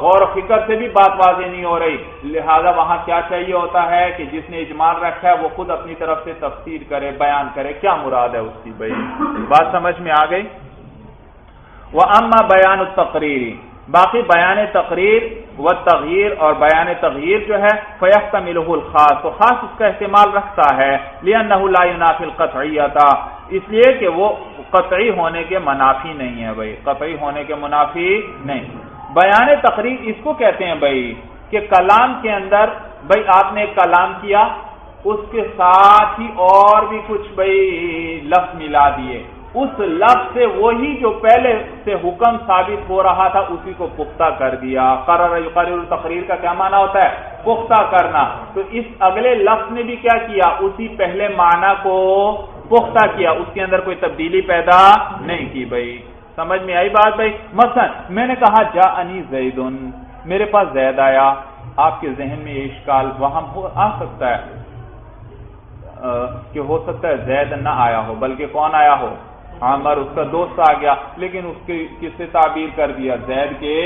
غور و فکر سے بھی بات واضح نہیں ہو رہی، لہذا وہاں کیا چاہیے ہوتا ہے کہ جس نے اجمال رکھا ہے وہ خود اپنی طرف سے تفسیر کرے، بیان کرے کیا مراد ہے اس کی بھائی. بات سمجھ میں آ گئی. وَأَمَّا بَيَانُ التَّقْرِيرِ، باقی بیان تقریر و تغییر اور بیان تغییر جو ہے فَيَحْتَمِلُهُ الْخَاص، تو خاص اس کا احتمال رکھتا ہے، لِأَنَّهُ لَا يُنَافِي الْقَطْعِيَّةَ، اس لیے کہ وہ قطعی ہونے کے منافی نہیں ہے بھائی، قطعی ہونے کے منافی نہیں. بیان تقریر اس کو کہتے ہیں بھائی کہ کلام کے اندر بھائی آپ نے ایک کلام کیا، اس کے ساتھ ہی اور بھی کچھ بھائی لفظ ملا دیے، اس لفظ سے وہی جو پہلے سے حکم ثابت ہو رہا تھا اسی کو پختہ کر دیا. قرر یقرر تقریر کا کیا معنی ہوتا ہے، پختہ کرنا. تو اس اگلے لفظ نے بھی کیا کیا، اسی پہلے معنی کو پختہ کیا، اس کے اندر کوئی تبدیلی پیدا نہیں کی بھائی. سمجھ میں آئی بات بھائی. مثلا میں نے کہا جاءنی زید، میرے پاس زید آیا. آپ کے ذہن میں یہ اشکال وہم آ سکتا ہے کہ ہو سکتا ہے زید نہ آیا ہو بلکہ کون آیا ہو، عامر اس کا دوست آ گیا، لیکن اس کی کس سے تعبیر کر دیا، زید کے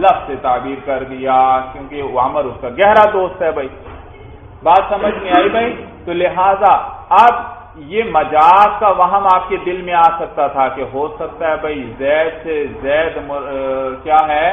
لفظ سے تعبیر کر دیا، کیونکہ عامر اس کا گہرا دوست ہے بھائی. بات سمجھ میں آئی بھائی. تو لہذا اب یہ مجاز کا وہم آپ کے دل میں آ سکتا تھا کہ ہو سکتا ہے بھائی زید سے زید کیا ہے،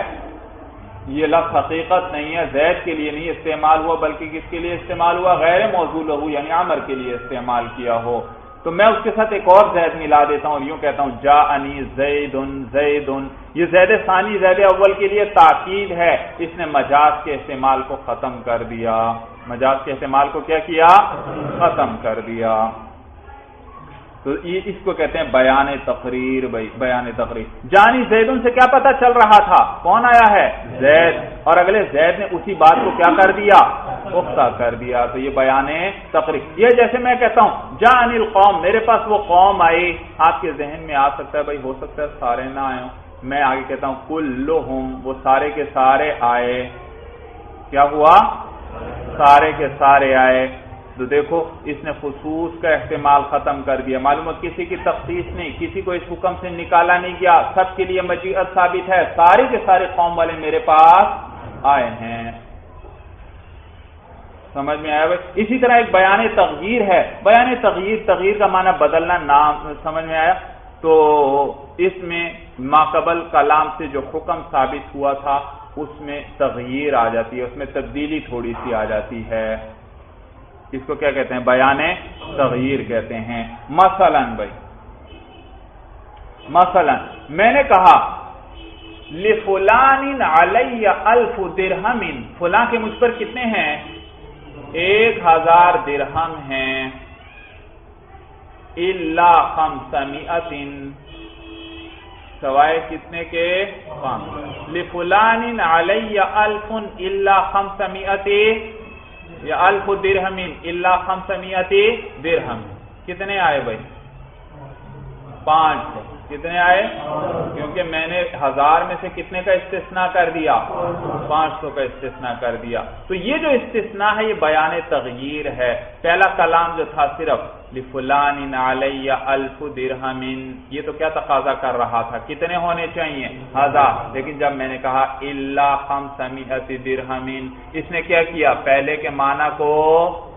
یہ لفظ حقیقت نہیں ہے، زید کے لیے نہیں استعمال ہوا بلکہ کس کے لیے استعمال ہوا، غیر موضوع لہو یعنی عامر کے لیے استعمال کیا ہو. تو میں اس کے ساتھ ایک اور زید ملا دیتا ہوں، یوں کہتا ہوں جاءنی زید زید. یہ زید ثانی زید اول کے لیے تاکید ہے، اس نے مجاز کے استعمال کو ختم کر دیا، مجاز کے استعمال کو کیا کیا، ختم کر دیا. تو اس کو کہتے ہیں بیان تقریر بھائی، بیان تقریر. جانی زیدن سے کیا پتہ چل رہا تھا، کون آیا ہے، زید، اور اگلے زید نے اسی بات کو کیا کر دیا، پختہ کر دیا. تو یہ بیان تقریر. یہ جیسے میں کہتا ہوں جانی القوم، میرے پاس وہ قوم آئی، آپ کے ذہن میں آ سکتا ہے بھائی ہو سکتا ہے سارے نہ آئے ہوں. میں آگے کہتا ہوں کلہم، وہ سارے کے سارے آئے. کیا ہوا، سارے کے سارے آئے. تو دیکھو اس نے خصوص کا احتمال ختم کر دیا. معلوم ہے کسی کی تخصیص نہیں، کسی کو اس حکم سے نکالا نہیں گیا، سب کے لیے مجیت ثابت ہے، سارے کے سارے قوم والے میرے پاس آئے ہیں. سمجھ میں آیا بھائی. اسی طرح ایک بیان تغییر ہے. بیان تغییر، تغییر کا معنی بدلنا، نام. سمجھ میں آیا. تو اس میں ماقبل کلام سے جو حکم ثابت ہوا تھا اس میں تغییر آ جاتی ہے، اس میں تبدیلی تھوڑی سی آ جاتی ہے، اس کو کیا کہتے ہیں؟ بیان تغییر کہتے ہیں۔ مثلا بھائی، مثلا میں نے کہا لفلان علی 1000 درہم، فلاں کے مجھ پر کتنے ہیں؟ 1000 درہم ہیں، الا 500، سوائے کتنے کے؟ 500۔ لفلان علی 1000 الا 500 یا 1000 درہم الا 500 درہم، کتنے آئے بھائی؟ 500۔ کتنے آئے؟ کیونکہ میں نے 1000 میں سے کتنے کا استثناء کر دیا؟ 500 کا استثناء کر دیا۔ تو یہ جو استثناء ہے یہ بیان تغییر ہے۔ پہلا کلام جو تھا صرف لفلان علی 1000 درہم، یہ تو کیا تقاضا کر رہا تھا؟ کتنے ہونے چاہیے؟ 1000۔ لیکن جب میں نے کہا الا 500 درہم، اس نے کیا کیا؟ پہلے کے معنی کو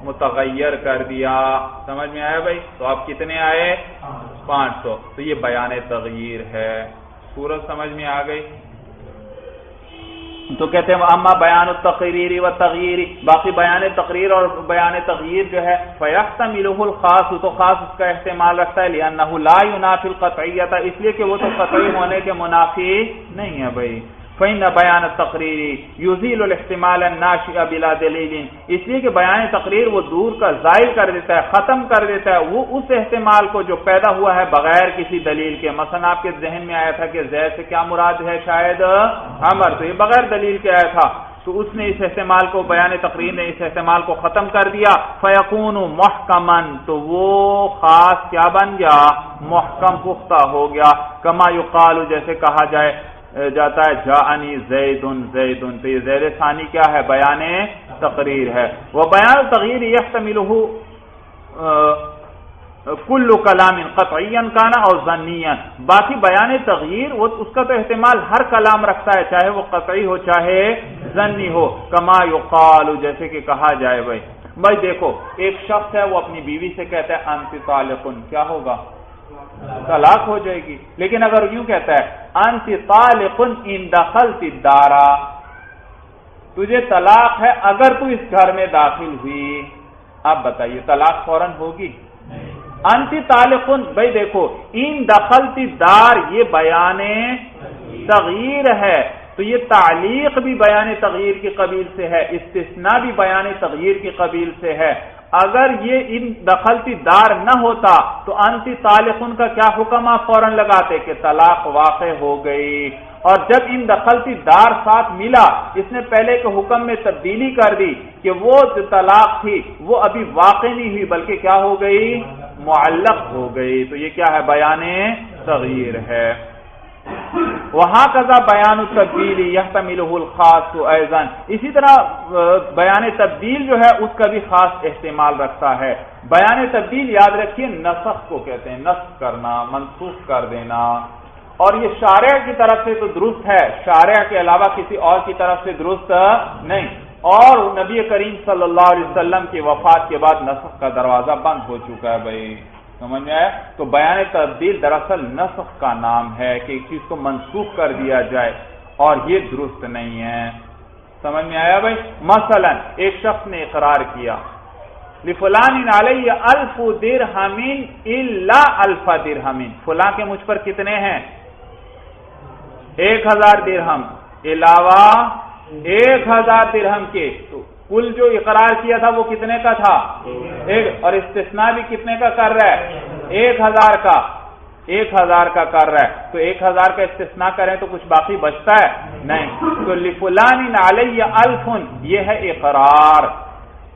متغیر کر دیا۔ سمجھ میں آیا بھائی؟ تو اب کتنے آئے؟ 500۔ تو یہ بیان تغییر ہے۔ سورج سمجھ میں آ گئی؟ تو کہتے ہیں اما بیان التقریر و تغییر، باقی بیان تقریر اور بیان تغییر جو ہے فیحتملہ الخاص، تو خاص اس کا احتمال رکھتا ہے، لأنہ لا ینافی القطعیۃ، اس لیے کہ وہ تو قطعی ہونے کے منافی نہیں ہے بھائی۔ فإن بیان التقریر یزیل الاحتمال الناشئ بلا دلیل، اس لیے کہ بیان تقریر وہ دور کا زائل کر دیتا ہے، ختم کر دیتا ہے وہ اس احتمال کو جو پیدا ہوا ہے بغیر کسی دلیل کے۔ مثلا آپ کے ذہن میں آیا تھا کہ زید سے کیا مراد ہے؟ شاید عمر، تو یہ بغیر دلیل کے آیا تھا، تو اس نے اس احتمال کو، بیان تقریر نے اس احتمال کو ختم کر دیا۔ فیکون محکما، تو وہ خاص کیا بن گیا؟ محکم، پختہ ہو گیا۔ کما یقال، جیسے کہا جاتا ہے جاءنی زید زید، تو یہ زید ثانی کیا ہے؟ بیان تقریر ہے۔ وہ بیان تغییر یحتملہ کل کلام قطعیا کانا اور ظنیا، باقی بیان تغییر وہ اس کا تو احتمال ہر کلام رکھتا ہے، چاہے وہ قطعی ہو چاہے ظنی ہو۔ کما یقال، جیسے کہ کہا جائے بھائی دیکھو ایک شخص ہے وہ اپنی بیوی سے کہتا ہے انت طالق، کیا ہوگا؟ طلاق ہو جائے گی۔ لیکن اگر یوں کہتا ہے انت طالق ان دخلت الدار، تجھے طلاق ہے اگر تو اس گھر میں داخل ہوئی، اب بتائیے طلاق فوراً ہوگی؟ انت طالق، بھائی دیکھو ان دخلت الدار یہ بیان تغییر ہے، تو یہ تعلیق بھی بیان تغییر کی قبیل سے ہے، استثناء بھی بیان تغییر کی قبیل سے ہے۔ اگر یہ ان دخلتی دار نہ ہوتا تو انت طالقن کا کیا حکم آپ فوراً لگاتے کہ طلاق واقع ہو گئی، اور جب ان دخلتی دار ساتھ ملا اس نے پہلے کے حکم میں تبدیلی کر دی کہ وہ جو طلاق تھی وہ ابھی واقع نہیں ہوئی بلکہ کیا ہو گئی؟ معلق ہو گئی، تو یہ کیا ہے؟ بیان تغییر ہے۔ وہاں کذا بیان التبدیل یحتملہ الخاص ایضا، اسی طرح بیان تبدیل جو ہے اس کا بھی خاص احتمال رکھتا ہے۔ بیان تبدیل یاد رکھیے نسخ کو کہتے ہیں، نسخ کرنا، منسوخ کر دینا، اور یہ شارع کی طرف سے تو درست ہے، شارع کے علاوہ کسی اور کی طرف سے درست نہیں، اور نبی کریم صلی اللہ علیہ وسلم کی وفات کے بعد نسخ کا دروازہ بند ہو چکا ہے بھائی، سمجھ میں آیا؟ تو بیان تبدیل دراصل نسخ کا نام ہے کہ ایک چیز کو منسوخ کر دیا جائے، اور یہ درست نہیں ہے۔ سمجھ میں آیا بھائی؟ مثلا ایک شخص نے اقرار کیا لفلان علی 1000 درہم الا 1000 درہم، فلاں کے مجھ پر کتنے ہیں؟ 1000 درہم علاوہ 1000 درہم کے، تو کل جو اقرار کیا تھا وہ کتنے کا تھا؟ اور استثناء بھی کتنے کا کر رہا ہے؟ 1000 کا، 1000 کا کر رہا ہے، تو 1000 کا استثناء کریں تو کچھ باقی بچتا ہے نہیں، تو لفلان علی 1000 یہ ہے اقرار،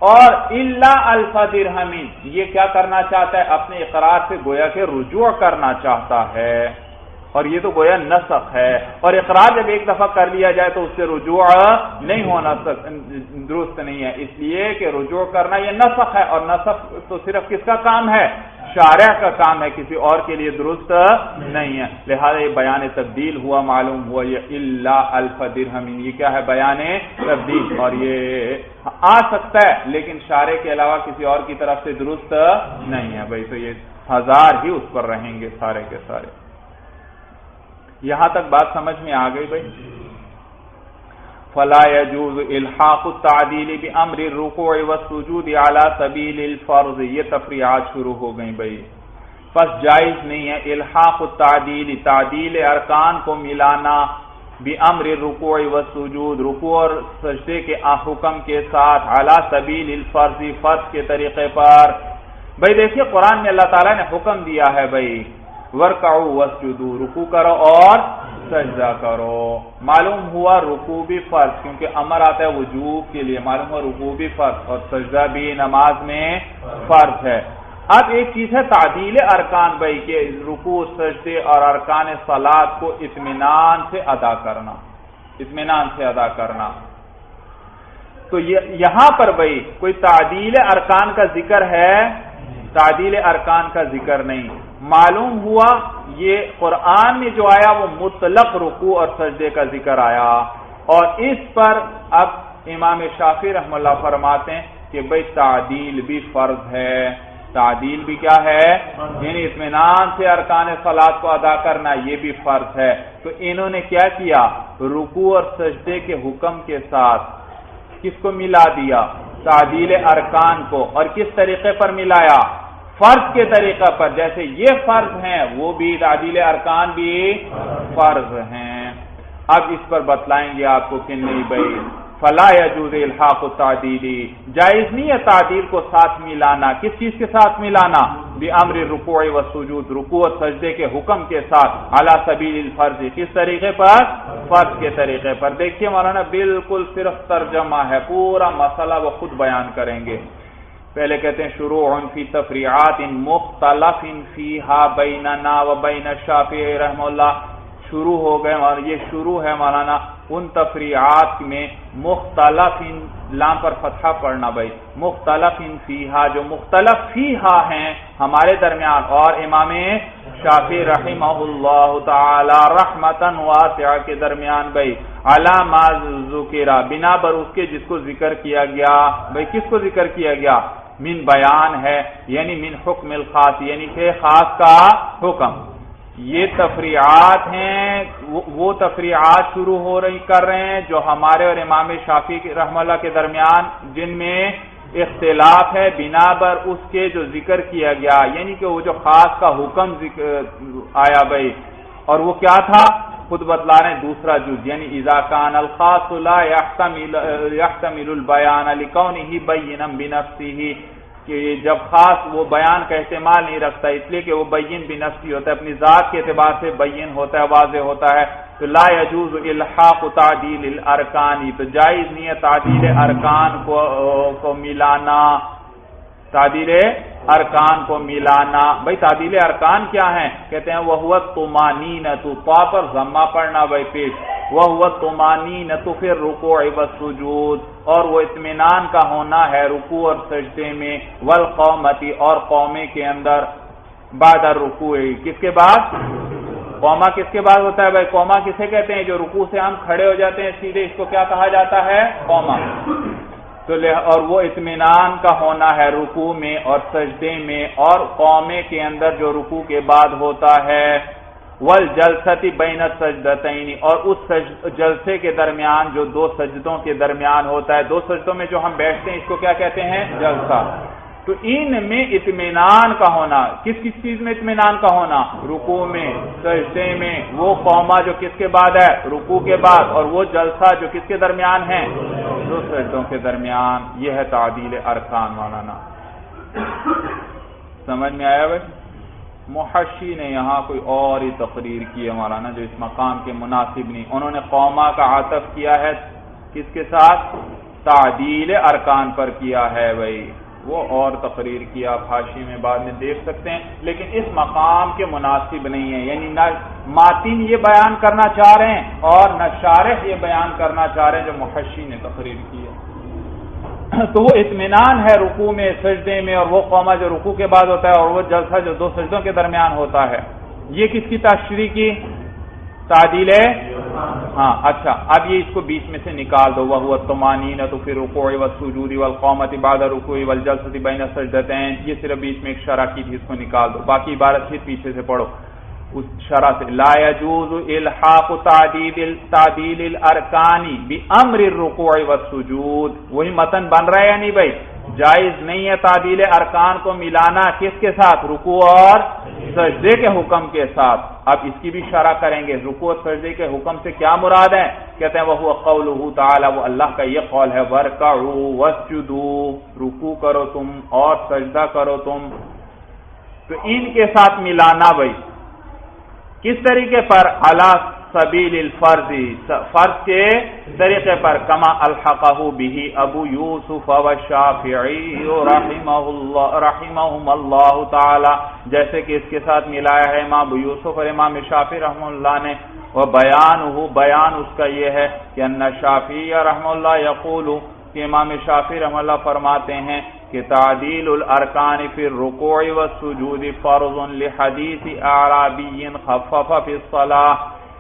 اور الا 1000 درہم یہ کیا کرنا چاہتا ہے؟ اپنے اقرار سے گویا کہ رجوع کرنا چاہتا ہے، اور یہ تو گویا نسخ ہے، اور اقرار جب ایک دفعہ کر لیا جائے تو اس سے رجوع نہیں ہونا درست نہیں ہے، اس لیے کہ رجوع کرنا یہ نسخ ہے، اور نسخ تو صرف کس کا کام ہے؟ شارع کا کام ہے، کسی اور کے لیے درست نہیں ہے، لہذا یہ بیان تبدیل ہوا، معلوم ہوا یہ الا 1000 درہم، یہ کیا ہے؟ بیان تبدیل، اور یہ آ سکتا ہے لیکن شارع کے علاوہ کسی اور کی طرف سے درست نہیں ہے بھائی، تو یہ 1000 ہی اس پر رہیں گے سارے کے سارے۔ یہاں تک بات سمجھ میں آ گئی بھائی؟ فلا يجوز الحاق التعدیل بامر الرکوع والسجود علی سبیل الفرض. یہ تفریعات شروع ہو گئیں بھائی. پس جائز نہیں ہے الحاق التعدیل، تعدیل ارکان کو ملانا، بامر الرکوع والسجود، رکوع اور سجدے کے حکم کے ساتھ، علی سبیل الفرض، فرض کے طریقے پر. بھائی دیکھیے قرآن میں اللہ تعالیٰ نے حکم دیا ہے بھائی ورکعوا واسجدوا، رکوع کرو اور سجدہ کرو. معلوم ہوا رکوع بھی فرض، کیونکہ امر آتا ہے وجوب کے لیے، معلوم ہوا رکوع بھی فرض اور سجدہ بھی نماز میں فرض ہے. اب ایک چیز ہے تعدیل ارکان بھائی کہ رکوع سجدے اور ارکان صلاۃ کو اطمینان سے ادا کرنا، اطمینان سے ادا کرنا. تو یہاں پر بھائی کوئی تعدیل ارکان کا ذکر ہے؟ تعدیل ارکان کا ذکر نہیں. معلوم ہوا یہ قرآن میں جو آیا وہ مطلق رکوع اور سجدے کا ذکر آیا، اور اس پر اب امام شافعی رحمہ اللہ فرماتے ہیں کہ بھائی تعدیل بھی فرض ہے. تعدیل بھی کیا ہے؟ یعنی اطمینان سے ارکان صلاۃ کو ادا کرنا یہ بھی فرض ہے. تو انہوں نے کیا کیا؟ رکوع اور سجدے کے حکم کے ساتھ کس کو ملا دیا؟ تعدیل ارکان کو. اور کس طریقے پر ملایا؟ فرض کے طریقہ پر. جیسے یہ فرض ہیں وہ بھی تعدیل ارکان بھی فرض ہیں. اب اس پر بتلائیں گے آپ کو کہ نہیں بھائی فلا یجوز الحاق التعدیل، جائز نہیں ہے تعدیل کو ساتھ ملانا. کس چیز کے ساتھ ملانا؟ بامر الرکوع والسجود، رکوع اور سجدے کے حکم کے ساتھ، علی سبیل الفرض، کس طریقے پر؟ فرض کے طریقے پر. دیکھیے مولانا بالکل صرف ترجمہ ہے، پورا مسئلہ وہ خود بیان کریں گے. پہلے کہتے ہیں شروع فی تفریعات مختلف فیہا بیننا و بین الشافعی رحمہ اللہ. شروع ہو گئے اور یہ شروع ہے مولانا ان تفریعات میں مختلف، لام پر فتحہ پڑھنا بھائی، مختلف فیہا، جو مختلف فیہا ہیں ہمارے درمیان اور امام شافعی رحمہ اللہ تعالی رحمتاً واسعہ کے درمیان بھائی، علی ما ذکر، بنا بر اس کے جس کو ذکر کیا گیا. بھائی کس کو ذکر کیا گیا؟ من بیان ہے، یعنی من حکم الخاص، یعنی کہ خاص کا حکم. یہ تفریعات ہیں، وہ تفریعات شروع کر رہے ہیں جو ہمارے اور امام شافعی رحمہ اللہ کے درمیان جن میں اختلاف ہے بنا بر اس کے جو ذکر کیا گیا، یعنی کہ وہ جو خاص کا حکم آیا بھائی. اور وہ کیا تھا؟ خود بتلا رہے ہیں دوسرا جز، یعنی اذا کان الخاص لا يحتمل البیان لکونہ بینا بنفسہ، کہ جب خاص وہ بیان کا احتمال نہیں رکھتا اس لیے کہ وہ بین بنفسی ہوتا ہے، اپنی ذات کے اعتبار سے بین ہوتا ہے، واضح ہوتا ہے. تو لا یجوز الحاق تعدیل الارکان، تو جائز نہیں ہے تعدیل ارکان کو ملانا، تعدیل ارکان کو ملانا. بھائی تعدیل ارکان کیا ہیں؟ کہتے ہیں وہو الطمانینۃ، طا پر ضمہ پڑھنا بھائی پیش، وہو الطمانینۃ فی الرکوع والسجود، اور وہ اطمینان کا ہونا ہے رکوع اور سجدے میں، والقومۃ، اور قومے کے اندر، بعد الرکوع، کس کے بعد؟ قومہ کس کے بعد ہوتا ہے بھائی؟ قومہ کسے کہتے ہیں؟ جو رکوع سے ہم کھڑے ہو جاتے ہیں سیدھے، اس کو کیا کہا جاتا ہے؟ قومہ. تو اور وہ اطمینان کا ہونا ہے رکوع میں اور سجدے میں، اور قومے کے اندر جو رکوع کے بعد ہوتا ہے، والجلسۃ بین السجدتین، اور اس جلسے کے درمیان جو دو سجدوں کے درمیان ہوتا ہے. دو سجدوں میں جو ہم بیٹھتے ہیں اس کو کیا کہتے ہیں؟ جلسہ. تو ان میں اطمینان کا ہونا، کس کس چیز میں اطمینان کا ہونا؟ رکوع میں، سجدے میں، وہ قومہ جو کس کے بعد ہے؟ رکوع کے بعد، اور وہ جلسہ جو کس کے درمیان ہے؟ دو سجدوں کے درمیان. یہ ہے تعدیل ارکان مولانا. سمجھ میں آیا بھائی؟ محشی نے یہاں کوئی اور ہی تقریر کی ہے مولانا جو اس مقام کے مناسب نہیں. انہوں نے قومہ کا عطف کیا ہے کس کے ساتھ؟ تعدیل ارکان پر کیا ہے بھائی. وہ اور تقریر کیا، آپ حاشی میں بعد میں دیکھ سکتے ہیں، لیکن اس مقام کے مناسب نہیں ہے. یعنی نہ ماتن یہ بیان کرنا چاہ رہے ہیں اور نہ شارح یہ بیان کرنا چاہ رہے ہیں جو محشی نے تقریر کی ہے. تو وہ اطمینان ہے رکوع میں، سجدے میں، اور وہ قومہ جو رکوع کے بعد ہوتا ہے، اور وہ جلسہ جو دو سجدوں کے درمیان ہوتا ہے. یہ کس کی تشریح کی؟ تعدیل ہے. ہاں اچھا، اب یہ اس کو بیچ میں سے نکال دو، وہو الطمانینۃ فی الرکوع والسجود والقومۃ بعد الرکوع والجلسۃ بین السجدتین. یہ صرف بیچ میں ایک شرح کی تھی، اس کو نکال دو، باقی عبارت پھر پیچھے سے پڑھو. اس شرح سے لا يجوز الحاق تعدیل الارکان بامر الرکوع والسجود، وہی متن بن رہا ہے یا نہیں بھائی؟ جائز نہیں ہے تعدیل ارکان کو ملانا کس کے ساتھ؟ رکوع اور سجدے کے حکم کے ساتھ۔ اب اس کی بھی شرح کریں گے، رکوع اور سجدے کے حکم سے کیا مراد ہے؟ کہتے ہیں وہ قولہ تعالی، وہ اللہ کا یہ قول ہے وارکعوا واسجدوا، رکوع کرو تم اور سجدہ کرو تم، تو ان کے ساتھ ملانا بھائی کس طریقے پر؟ علی سبیل الفرض، فرض کے طریقے پر، کما الحقہ بہ ابو یوسف والشافعی رحمہم اللہ تعالی، جیسے کہ اس کے ساتھ ملایا ہے امام ابو یوسف اور امام شافعی رحمہ اللہ نے، بیان اس کا یہ ہے کہ ان شافعی رحمہ اللہ یقول، کہ امام شافعی رحمہ اللہ فرماتے ہیں کہ تعدیل الارکان فی الرکوع والسجود فرض لحدیث اعرابی خفف فی الصلاۃ،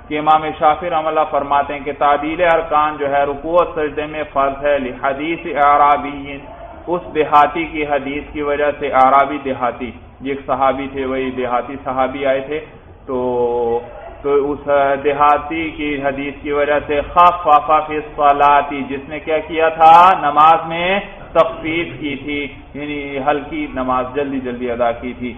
کہ امام شافعی رحمہ اللہ فرماتے ہیں کہ تعدیل ارکان جو ہے رکوع و سجدے میں فرض ہے لحدیث اعرابی، اس دیہاتی کی حدیث کی وجہ سے، اعرابی دیہاتی، یہ ایک صحابی تھے، وہی دیہاتی صحابی آئے تھے، تو اس دیہاتی کی حدیث کی وجہ سے خفف فی الصلاۃ، جس نے کیا کیا تھا؟ نماز میں تخفیف کی تھی، یعنی ہلکی نماز جلدی جلدی ادا کی تھی۔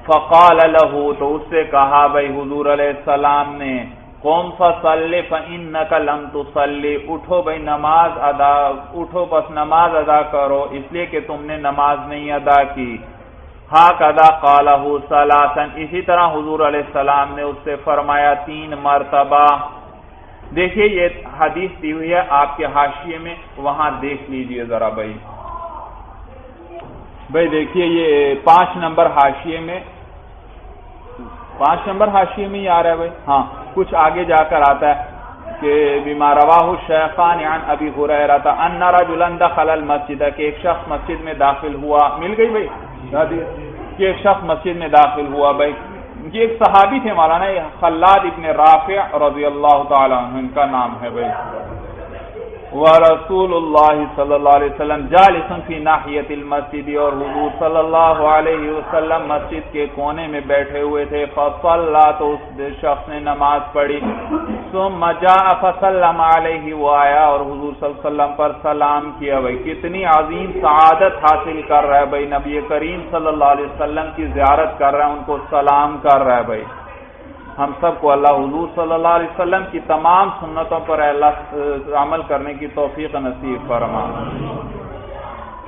فقال له، تو اس سے کہا بھائی حضور علیہ السلام نے، قم فصلی فانک لم تصلی، اٹھو بھائی نماز ادا، اٹھو بس نماز ادا کرو، اس لیے کہ تم نے نماز نہیں ادا کی۔ ہاکذا قالہ ثلاثا، اسی طرح حضور علیہ السلام نے اس سے فرمایا 3 مرتبہ۔ دیکھیے یہ حدیث دی ہوئی ہے آپ کے حاشیے میں، وہاں دیکھ لیجئے ذرا بھائی دیکھیے یہ 5 نمبر حاشیے میں، 5 نمبر حاشیے میں ہی آ رہا ہے بھائی، ہاں کچھ آگے جا کر آتا ہے کہ بما رواہ الشیخان عن ابی ہریرہ ان رجلا دخل المسجد، کہ ایک شخص مسجد میں داخل ہوا، مل گئی بھائی کہ ایک شخص مسجد میں داخل ہوا بھائی، یہ ایک صحابی تھے مولانا خلاد ابن رافع رضی اللہ تعالی عنہ، ان کا نام ہے بھائی۔ ورسول اللہ صلی اللہ علیہ وسلم جالس فی ناحیۃ المسجد، اور حضور صلی اللہ علیہ وسلم مسجد کے کونے میں بیٹھے ہوئے تھے۔ فصلی، تو اس شخص نے نماز پڑھی۔ ثم جاء فسلم علیہ، وہ آیا اور حضور صلی اللہ علیہ وسلم پر سلام کیا۔ بھائی کتنی عظیم سعادت حاصل کر رہا ہے بھائی، نبی کریم صلی اللہ علیہ وسلم کی زیارت کر رہا ہے، ان کو سلام کر رہا ہے بھائی۔ ہم سب کو اللہ حضور صلی اللہ علیہ وسلم کی تمام سنتوں پر اللہ عمل کرنے کی توفیق نصیب فرما۔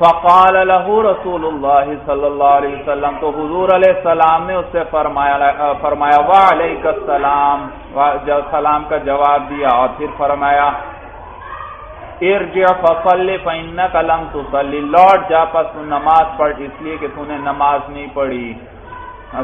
فقال له رسول اللہ صلی اللہ علیہ وسلم، تو حضور علیہ السلام نے اس سے فرمایا وعلیک السلام، سلام کا جواب دیا، اور پھر فرمایا ارجع فصلی فانک لم تصلی، لوٹ جا پس تو نماز پڑھ، اس لیے کہ تو نے نماز نہیں پڑھی۔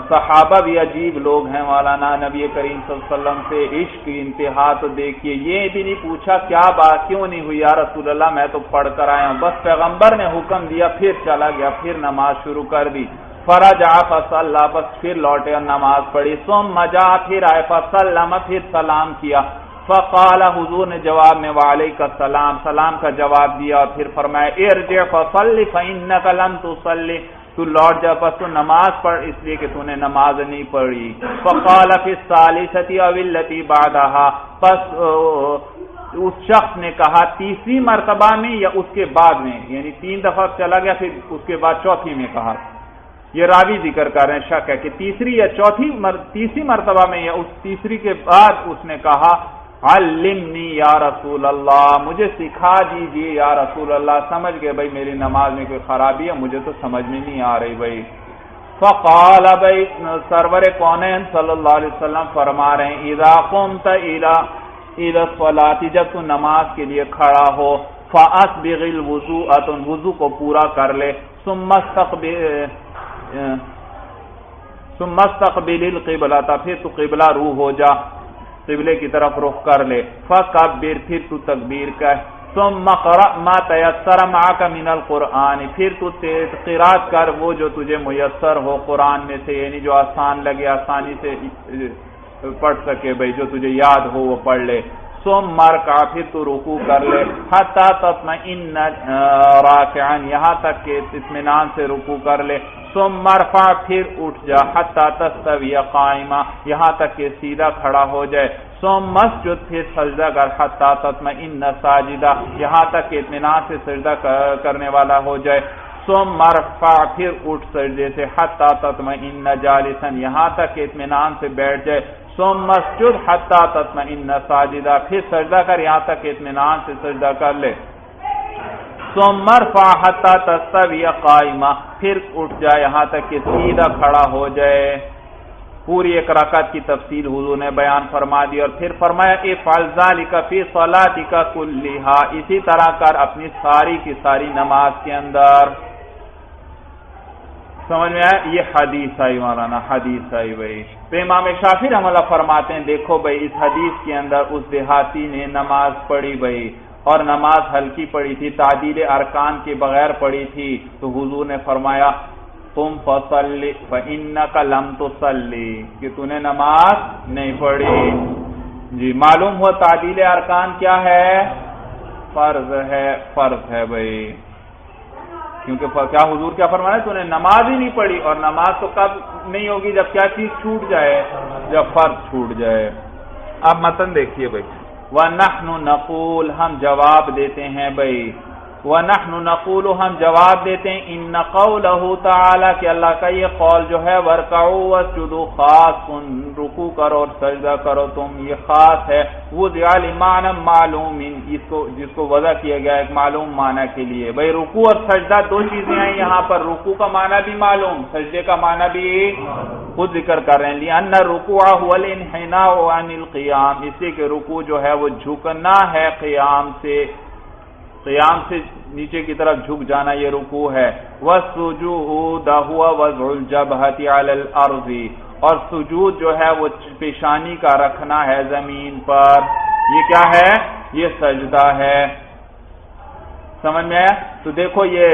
صحابہ بھی عجیب لوگ ہیں مولانا، نبی کریم صلی اللہ علیہ وسلم سے عشق کی انتہا تو دیکھیے، یہ بھی نہیں پوچھا کیا بات کیوں نہیں ہوئی یا رسول اللہ، میں تو پڑھ کر آیا ہوں، بس پیغمبر نے حکم دیا، پھر چلا گیا، پھر نماز شروع کر دی۔ فرجع فصلی، بس پھر لوٹے اور نماز پڑھی۔ ثم جاء، پھر آئے، فسلم، پھر سلام کیا۔ فقال، حضور نے جواب میں وعلیک السلام، سلام کا جواب دیا، اور پھر فرمایا ارجع فصلی فانک لم تصلی، تو لوٹ جا پس تو نماز پڑھ، اس لیے کہ تو نے نماز نہیں پڑھی۔ فقال فی الثالثۃ او التي بعدها، پس اس شخص نے کہا تیسری مرتبہ میں یا اس کے بعد میں، یعنی 3 دفعہ چلا گیا، پھر اس کے بعد چوتھی میں کہا، یہ راوی ذکر کر رہے ہیں، شک ہے کہ تیسری یا تیسری مرتبہ میں یا اس تیسری کے بعد اس نے کہا علمنی یا رسول اللہ، مجھے سکھا دیجیے یا رسول اللہ، سمجھ گئے بھائی میری نماز میں کوئی خرابی ہے، مجھے تو سمجھ میں نہیں آ رہی بھائی۔ فقال، بھائی سرور کونین صلی اللہ علیہ وسلم فرما رہے ہیں اذا قمت الى الصلاۃ، جب تو نماز کے لیے کھڑا ہو، فاسبغ الوضوء، وضو کو پورا کر لے، ثم استقبل القبلۃ، پھر تو قبلہ رو ہو جا، قبلے کی طرف رخ کر لے، فکبر، پھر تو تکبیر کہہ، ثم قرأ ما تیسر معک من القرآن، پھر تو قرات کر وہ جو تجھے میسر ہو قرآن میں سے، یعنی جو آسان لگے، آسانی سے پڑھ سکے بھائی، جو تجھے یاد ہو وہ پڑھ لے۔ ثم ارکع، پھر تو رکوع کر لے، حتی تطمئن راکعا، یہاں تک کہ اطمینان سے رکوع کر لے۔ ثم ارفع پھر اٹھ جا حتی تستوی قائما یہاں تک کہ سیدھا کھڑا ہو جائے، ثم اسجد پھر سجدہ کر حتی تطمئن ساجدہ یہاں تک کہ اطمینان سے سجدہ کرنے والا ہو جائے، ثم ارفع پھر اٹھ سجدے سے حتی تطمئن جالسا یہاں تک کہ اطمینان سے بیٹھ جائے، ثم اسجد حتی تطمئن ساجدہ پھر سجدہ کر یہاں تک کہ اطمینان سے سجدہ کر لے، ثم ارفع حتی تستوی قائما پھر اٹھ جائے یہاں تک کہ سیدھا کھڑا ہو جائے۔ پوری ایک رکعت کی تفصیل حضور نے بیان فرما دی اور پھر فرمایا افعل ذلک فی صلاتک کلھا اسی طرح کر اپنی ساری کی ساری نماز کے اندر۔ سمجھ میں آیا؟ یہ حدیث آئی مولانا، حدیث آئی بھائی۔ تو امام شافعی رحمہ اللہ فرماتے ہیں دیکھو بھائی اس حدیث کے اندر اس دیہاتی نے نماز پڑھی بھائی اور نماز ہلکی پڑھی تھی، تعدیل ارکان کے بغیر پڑھی تھی، تو حضور نے فرمایا تم فصلی فإنک لم تصلی کہ تو نے نماز نہیں پڑھی۔ جی معلوم ہوا تعدیل ارکان کیا ہے؟ فرض ہے، فرض ہے بھائی، کیونکہ کیا حضور کیا فرمایا تو نے نماز ہی نہیں پڑھی، اور نماز تو کب نہیں ہوگی جب کیا چیز چھوٹ جائے؟ جب فرض چھوٹ جائے۔ اب متن دیکھیے بھائی، وَنَحْنُ نَقُولُ ہم جواب دیتے ہیں بھائی، وَنَحْنُ نَقُولُ ہم جواب دیتے ہیں اِنَّ قَوْلَهُ تعالی کہ اللہ کا یہ قول جو ہے وَارْكَعُوا وَاسْجُدُوا خاص رکوع کرو اور سجدہ کرو تم، یہ خاص ہے، وُضِعَ لِمَعْنًى مَعْلُومٍ جس کو وضع کیا گیا ایک معلوم معنی کے لیے۔ بھائی رکوع اور سجدہ دو چیزیں ہیں یہاں پر، رکوع کا معنی بھی معلوم، سجدے کا معنی بھی خود ذکر کر رہے ہیں، لِأَنَّ الرُّكُوعَ هُوَ الْانْحِنَاءُ عَنِ الْقِيَامِ اس لیے کہ رکوع جو ہے وہ جھکنا ہے قیام سے، قیام سے نیچے کی طرف جھک جانا یہ رکوع ہے، وَالسُّجُودُ هُوَ وَضْعُ الْجَبْهَةِ عَلَى الْأَرْضِ اور سجود جو ہے وہ پیشانی کا رکھنا ہے زمین پر، یہ کیا ہے؟ یہ سجدہ ہے۔ سمجھ میں آیا؟ تو دیکھو یہ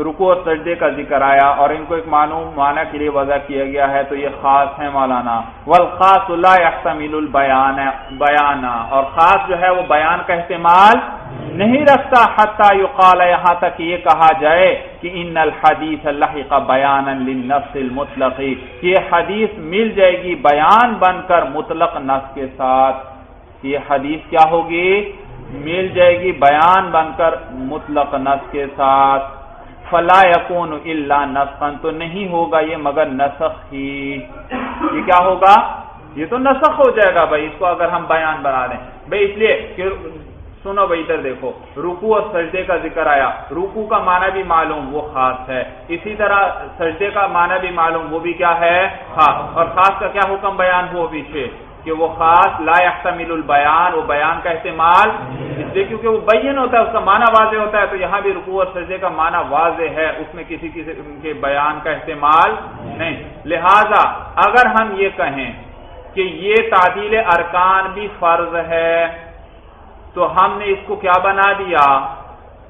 رکوع اور سجدے کا ذکر آیا اور ان کو ایک معلوم معنی کے لیے وضع کیا گیا ہے، تو یہ خاص ہے مولانا۔ والخاص لا يحتمل البیان اور خاص جو ہے وہ بیان کا احتمال نہیں رکھتا، حتی یقال یہاں تک یہ کہا جائے کہ ان الحدیث لحق بیانا للنص المطلق کہ یہ حدیث مل جائے گی بیان بن کر مطلق نص کے ساتھ، یہ حدیث کیا ہوگی؟ مل جائے گی بیان بن کر مطلق نص کے ساتھ، فلا یکون الا نسخا تو نہیں ہوگا یہ مگر نسخ ہی، یہ کیا ہوگا؟ یہ تو نسخ ہو جائے گا بھائی اس کو اگر ہم بیان بنا دیں بھائی، اس لیے کہ سنو بھائی ادھر دیکھو رکوع اور سجدے کا ذکر آیا، رکوع کا معنی بھی معلوم وہ خاص ہے، اسی طرح سجدے کا معنی بھی معلوم وہ بھی کیا ہے؟ خاص، اور خاص کا کیا حکم بیان ہوا پیچھے کہ وہ خاص لا يحتمل البیان وہ بیان کا احتمال اس لیے کیونکہ وہ بین ہوتا ہے، اس کا معنی واضح ہوتا ہے، تو یہاں بھی رکوع اور سجدے کا معنی واضح ہے، اس میں کسی کے بیان کا احتمال نہیں۔ لہذا اگر ہم یہ کہیں کہ یہ تعدیل ارکان بھی فرض ہے تو ہم نے اس کو کیا بنا دیا؟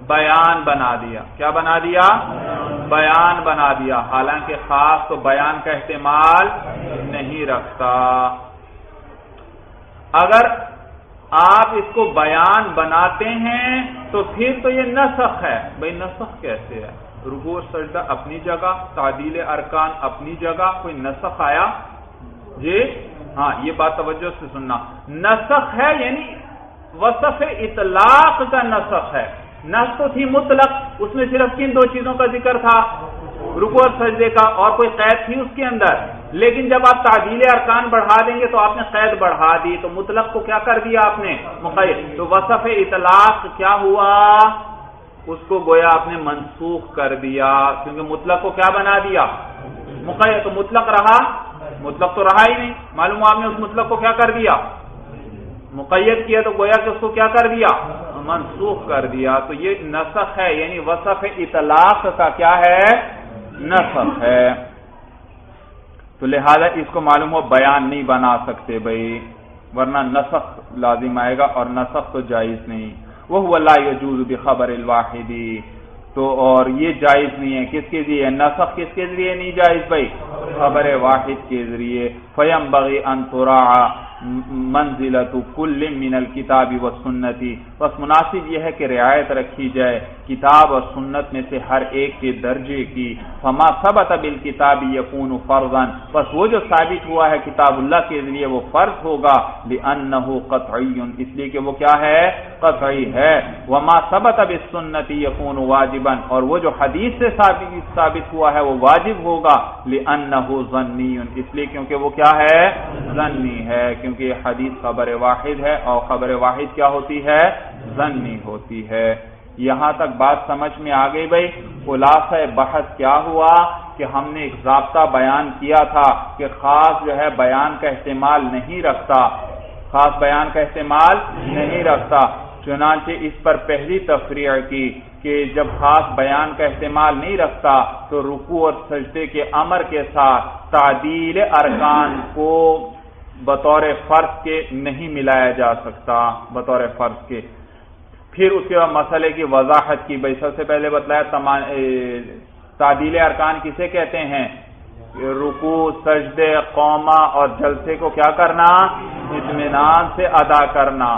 بیان بنا دیا۔ کیا بنا دیا؟ بیان بنا دیا، حالانکہ خاص تو بیان کا احتمال نہیں رکھتا۔ اگر آپ اس کو بیان بناتے ہیں تو پھر تو یہ نسخ ہے۔ بھئی نسخ کیسے ہے؟ رکوع اور سجدہ اپنی جگہ، تعدیل ارکان اپنی جگہ، کوئی نسخ آیا؟ جی ہاں، یہ بات توجہ سے سننا، نسخ ہے یعنی وصف اطلاق کا نسخ ہے۔ نسخ تو تھی مطلق، اس میں صرف کن دو چیزوں کا ذکر تھا؟ رکوع اور سجدے کا، اور کوئی قید تھی اس کے اندر، لیکن جب آپ تعدیل ارکان بڑھا دیں گے تو آپ نے قید بڑھا دی، تو مطلق کو کیا کر دیا آپ نے؟ مقید۔ تو وصف اطلاق کیا ہوا؟ اس کو گویا آپ نے منسوخ کر دیا، کیونکہ مطلق کو کیا بنا دیا؟ مقید۔ تو مطلق رہا؟ مطلق تو رہا ہی نہیں، معلوم آپ نے اس مطلق کو کیا کر دیا؟ مقید کیا، تو گویا کہ اس کو کیا کر دیا؟ منسوخ کر دیا۔ تو یہ نسخ ہے، یعنی وصف اطلاق کا کیا ہے؟ نسخ ہے۔ تو لہذا اس کو معلوم ہو بیان نہیں بنا سکتے بھائی، ورنہ نسخ لازم آئے گا اور نسخ تو جائز نہیں۔ وَهُوَ لَا يَجُوزُ بِخَبَرِ الْوَاحِدِ تو اور یہ جائز نہیں ہے، کس کے ذریعے؟ نسخ کس کے ذریعے نہیں جائز بھائی؟ خبر واحد کے ذریعے۔ فَيَنبَغِي أَن تُرَاعَ منزلۃ کل من الکتاب والسنتی، بس مناسب یہ ہے کہ رعایت رکھی جائے کتاب اور سنت میں سے ہر ایک کے درجے کی۔ فما ثبت بالکتاب یکون فرضا، بس وہ جو ثابت ہوا ہے کتاب اللہ کے ذریعے وہ فرض ہوگا، لأنہ قطعی، اس لیے کہ وہ کیا ہے؟ قطعی ہے۔ وما ثبت بالسنت یکون واجبا، اور وہ جو حدیث سے ثابت ہوا ہے وہ واجب ہوگا، لأنہ ظنی، اس لیے کیونکہ وہ کیا ہے؟ ظنی ہے، کیونکہ یہ حدیث خبر واحد ہے، اور خبر واحد کیا ہوتی ہے؟ ظنی ہوتی ہے۔ یہاں تک بات سمجھ میں آ گئی بھائی؟ خلاصہ بحث کیا ہوا کہ ہم نے ایک ضابطہ بیان کیا تھا کہ خاص جو ہے بیان کا احتمال نہیں رکھتا، خاص بیان کا احتمال نہیں رکھتا، چنانچہ اس پر پہلی تفریع کی کہ جب خاص بیان کا احتمال نہیں رکھتا تو رکوع اور سجدے کے امر کے ساتھ تعدیل ارکان کو بطور فرض کے نہیں ملایا جا سکتا، بطور فرض کے۔ پھر اس کے بعد مسئلے کی وضاحت کی، بھائی سب سے پہلے بتلایا تعدیل ارکان کسے کہتے ہیں؟ رکوع، سجدے، قومہ اور جلسے کو کیا کرنا؟ اطمینان سے ادا کرنا۔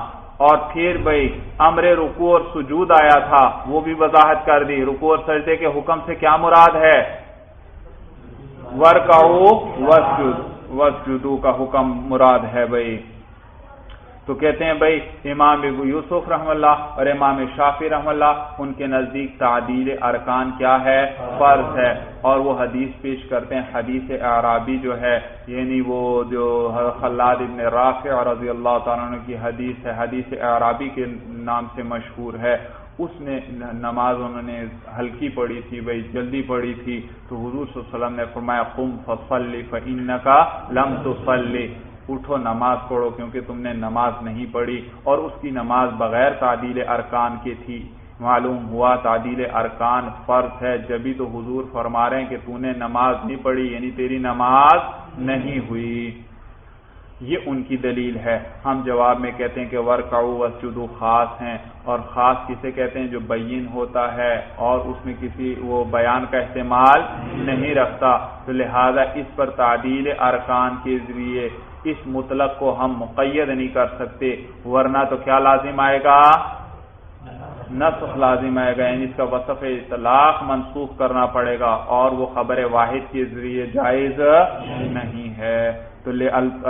اور پھر بھائی امر رکوع اور سجود آیا تھا، وہ بھی وضاحت کر دی، رکوع اور سجدے کے حکم سے کیا مراد ہے؟ وَارْكَعُوا وَاسْجُدُوا کا حکم مراد ہے بھائی۔ تو کہتے ہیں بھائی امام ابو یوسف رحمہ اللہ اور امام شافعی رحمہ اللہ، ان کے نزدیک تعدیل ارکان کیا ہے؟ فرض ہے، اور وہ حدیث پیش کرتے ہیں، حدیث اعرابی جو ہے، یعنی وہ جو خلاد ابن رافع رضی اللہ تعالیٰ عنہ کی حدیث ہے، حدیث اعرابی کے نام سے مشہور ہے، اس میں نماز انہوں نے ہلکی پڑھی تھی بھائی، جلدی پڑھی تھی، تو حضور صلی اللہ علیہ وسلم نے فرمایا قم فصلی فإنک لم تصلی، اٹھو نماز پڑھو کیونکہ تم نے نماز نہیں پڑھی، اور اس کی نماز بغیر تعدیل ارکان کی تھی۔ معلوم ہوا تعدیل ارکان فرض ہے، جبھی تو حضور فرما رہے ہیں کہ تو نے نماز نہیں پڑھی، یعنی تیری نماز نہیں ہوئی۔ یہ ان کی دلیل ہے۔ ہم جواب میں کہتے ہیں کہ وَارْكَعُوا وَاسْجُدُوا خاص ہیں، اور خاص کسے کہتے ہیں؟ جو بین ہوتا ہے اور اس میں کسی وہ بیان کا احتمال نہیں رکھتا، تو لہذا اس پر تعدیل ارکان کے ذریعے اس مطلق کو ہم مقید نہیں کر سکتے، ورنہ تو کیا لازم آئے گا؟ نسخ لازم آئے گا، یعنی اس کا وصف اطلاق منسوخ کرنا پڑے گا، اور وہ خبر واحد کے ذریعے جائز نہیں ہے۔ تو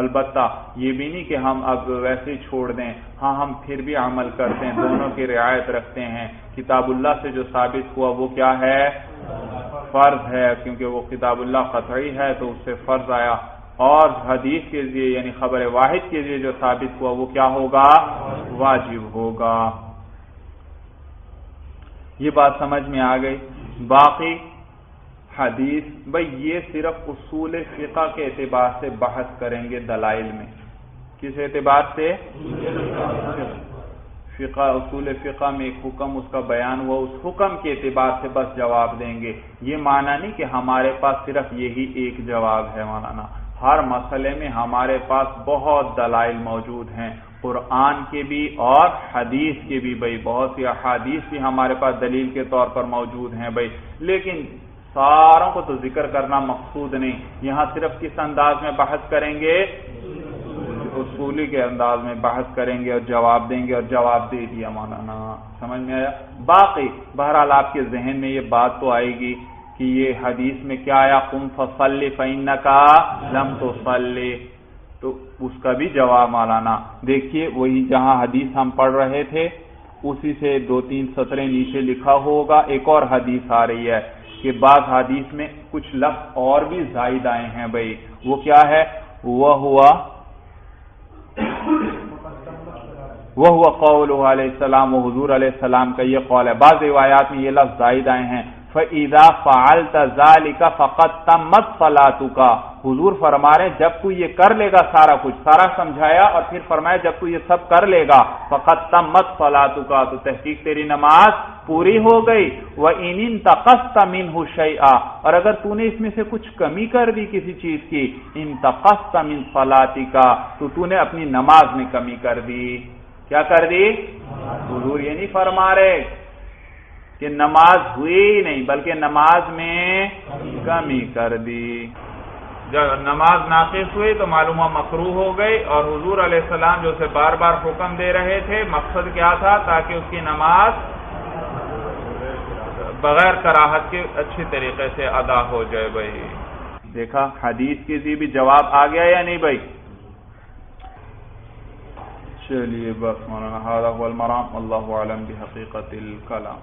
البتہ یہ بھی نہیں کہ ہم اب ویسے ہی چھوڑ دیں، ہاں ہم پھر بھی عمل کرتے ہیں، دونوں کی رعایت رکھتے ہیں۔ کتاب اللہ سے جو ثابت ہوا وہ کیا ہے؟ فرض ہے، کیونکہ وہ کتاب اللہ قطعی ہے تو اس سے فرض آیا، اور حدیث کے ذریعے یعنی خبر واحد کے ذریعے جو ثابت ہوا وہ کیا ہوگا؟ واجب ہوگا۔ یہ بات سمجھ میں آ گئی؟ باقی حدیث بھئی یہ صرف اصول فقہ کے اعتبار سے بحث کریں گے دلائل میں۔ کس اعتبار سے؟ فقہ، اصول فقہ میں ایک حکم اس کا بیان ہوا، اس حکم کے اعتبار سے بس جواب دیں گے۔ یہ معنی نہیں کہ ہمارے پاس صرف یہی ایک جواب ہے، مولانا ہر مسئلے میں ہمارے پاس بہت دلائل موجود ہیں، قرآن کے بھی اور حدیث کے بھی بھائی، بہت سی احادیث بھی ہمارے پاس دلیل کے طور پر موجود ہیں بھائی، لیکن ساروں کو تو ذکر کرنا مقصود نہیں، یہاں صرف کس انداز میں بحث کریں گے؟ اصولی کے انداز میں بحث کریں گے اور جواب دیں گے، اور جواب دے دیا مولانا، سمجھ میں آیا؟ باقی بہرحال آپ کے ذہن میں یہ بات تو آئے گی کہ یہ حدیث میں کیا آیا؟ قم فصلی فإنک لم تصلی، تو اس کا بھی جواب مولانا دیکھیے، وہی جہاں حدیث ہم پڑھ رہے تھے اسی سے 2-3 سطریں نیچے لکھا ہوگا، ایک اور حدیث آ رہی ہے کہ بعض حدیث میں کچھ لفظ اور بھی زائد آئے ہیں بھائی، وہ کیا ہے؟ وہ ہوا قول علیہ السلام، وہ حضور علیہ السلام کا یہ قول ہے۔ بعض روایات میں یہ لفظ زائد آئے ہیں، فَإِذَا فَعَلْتَ ذَلِكَ فَقَدْ تَمَّتْ صَلَاتُكَ، حضور فرما رہے ہیں جب تو یہ کر لے گا سارا کچھ، سارا سمجھایا اور پھر فرمایا جب تو یہ سب کر لے گا فَقَدْ تَمَّتْ صَلَاتُكَ، تو تحقیق تیری نماز پوری ہو گئی۔ وَإِنِ انْتَقَصْتَ مِنْهُ شَيْئًا، اور اگر تو نے اس میں سے کچھ کمی کر دی کسی چیز کی، انتقصت من صلاتک، تو نے اپنی نماز میں کمی کر دی۔ کیا کر دی؟ حضور یہ نہیں فرما رہے کہ نماز ہوئی نہیں، بلکہ نماز میں کمی کر دی۔ جب نماز ناقص ہوئی تو معلوم ہوا مکروہ ہو گئی، اور حضور علیہ السلام جو اسے بار بار حکم دے رہے تھے، مقصد کیا تھا؟ تاکہ اس کی نماز بغیر کراہت کے اچھی طریقے سے ادا ہو جائے۔ بھائی دیکھا حدیث کی بھی جواب آ گیا یا نہیں بھائی؟ چلیے بس مولانا، ھذا ھو المرام، اللہ اعلم بحقیقت الکلام۔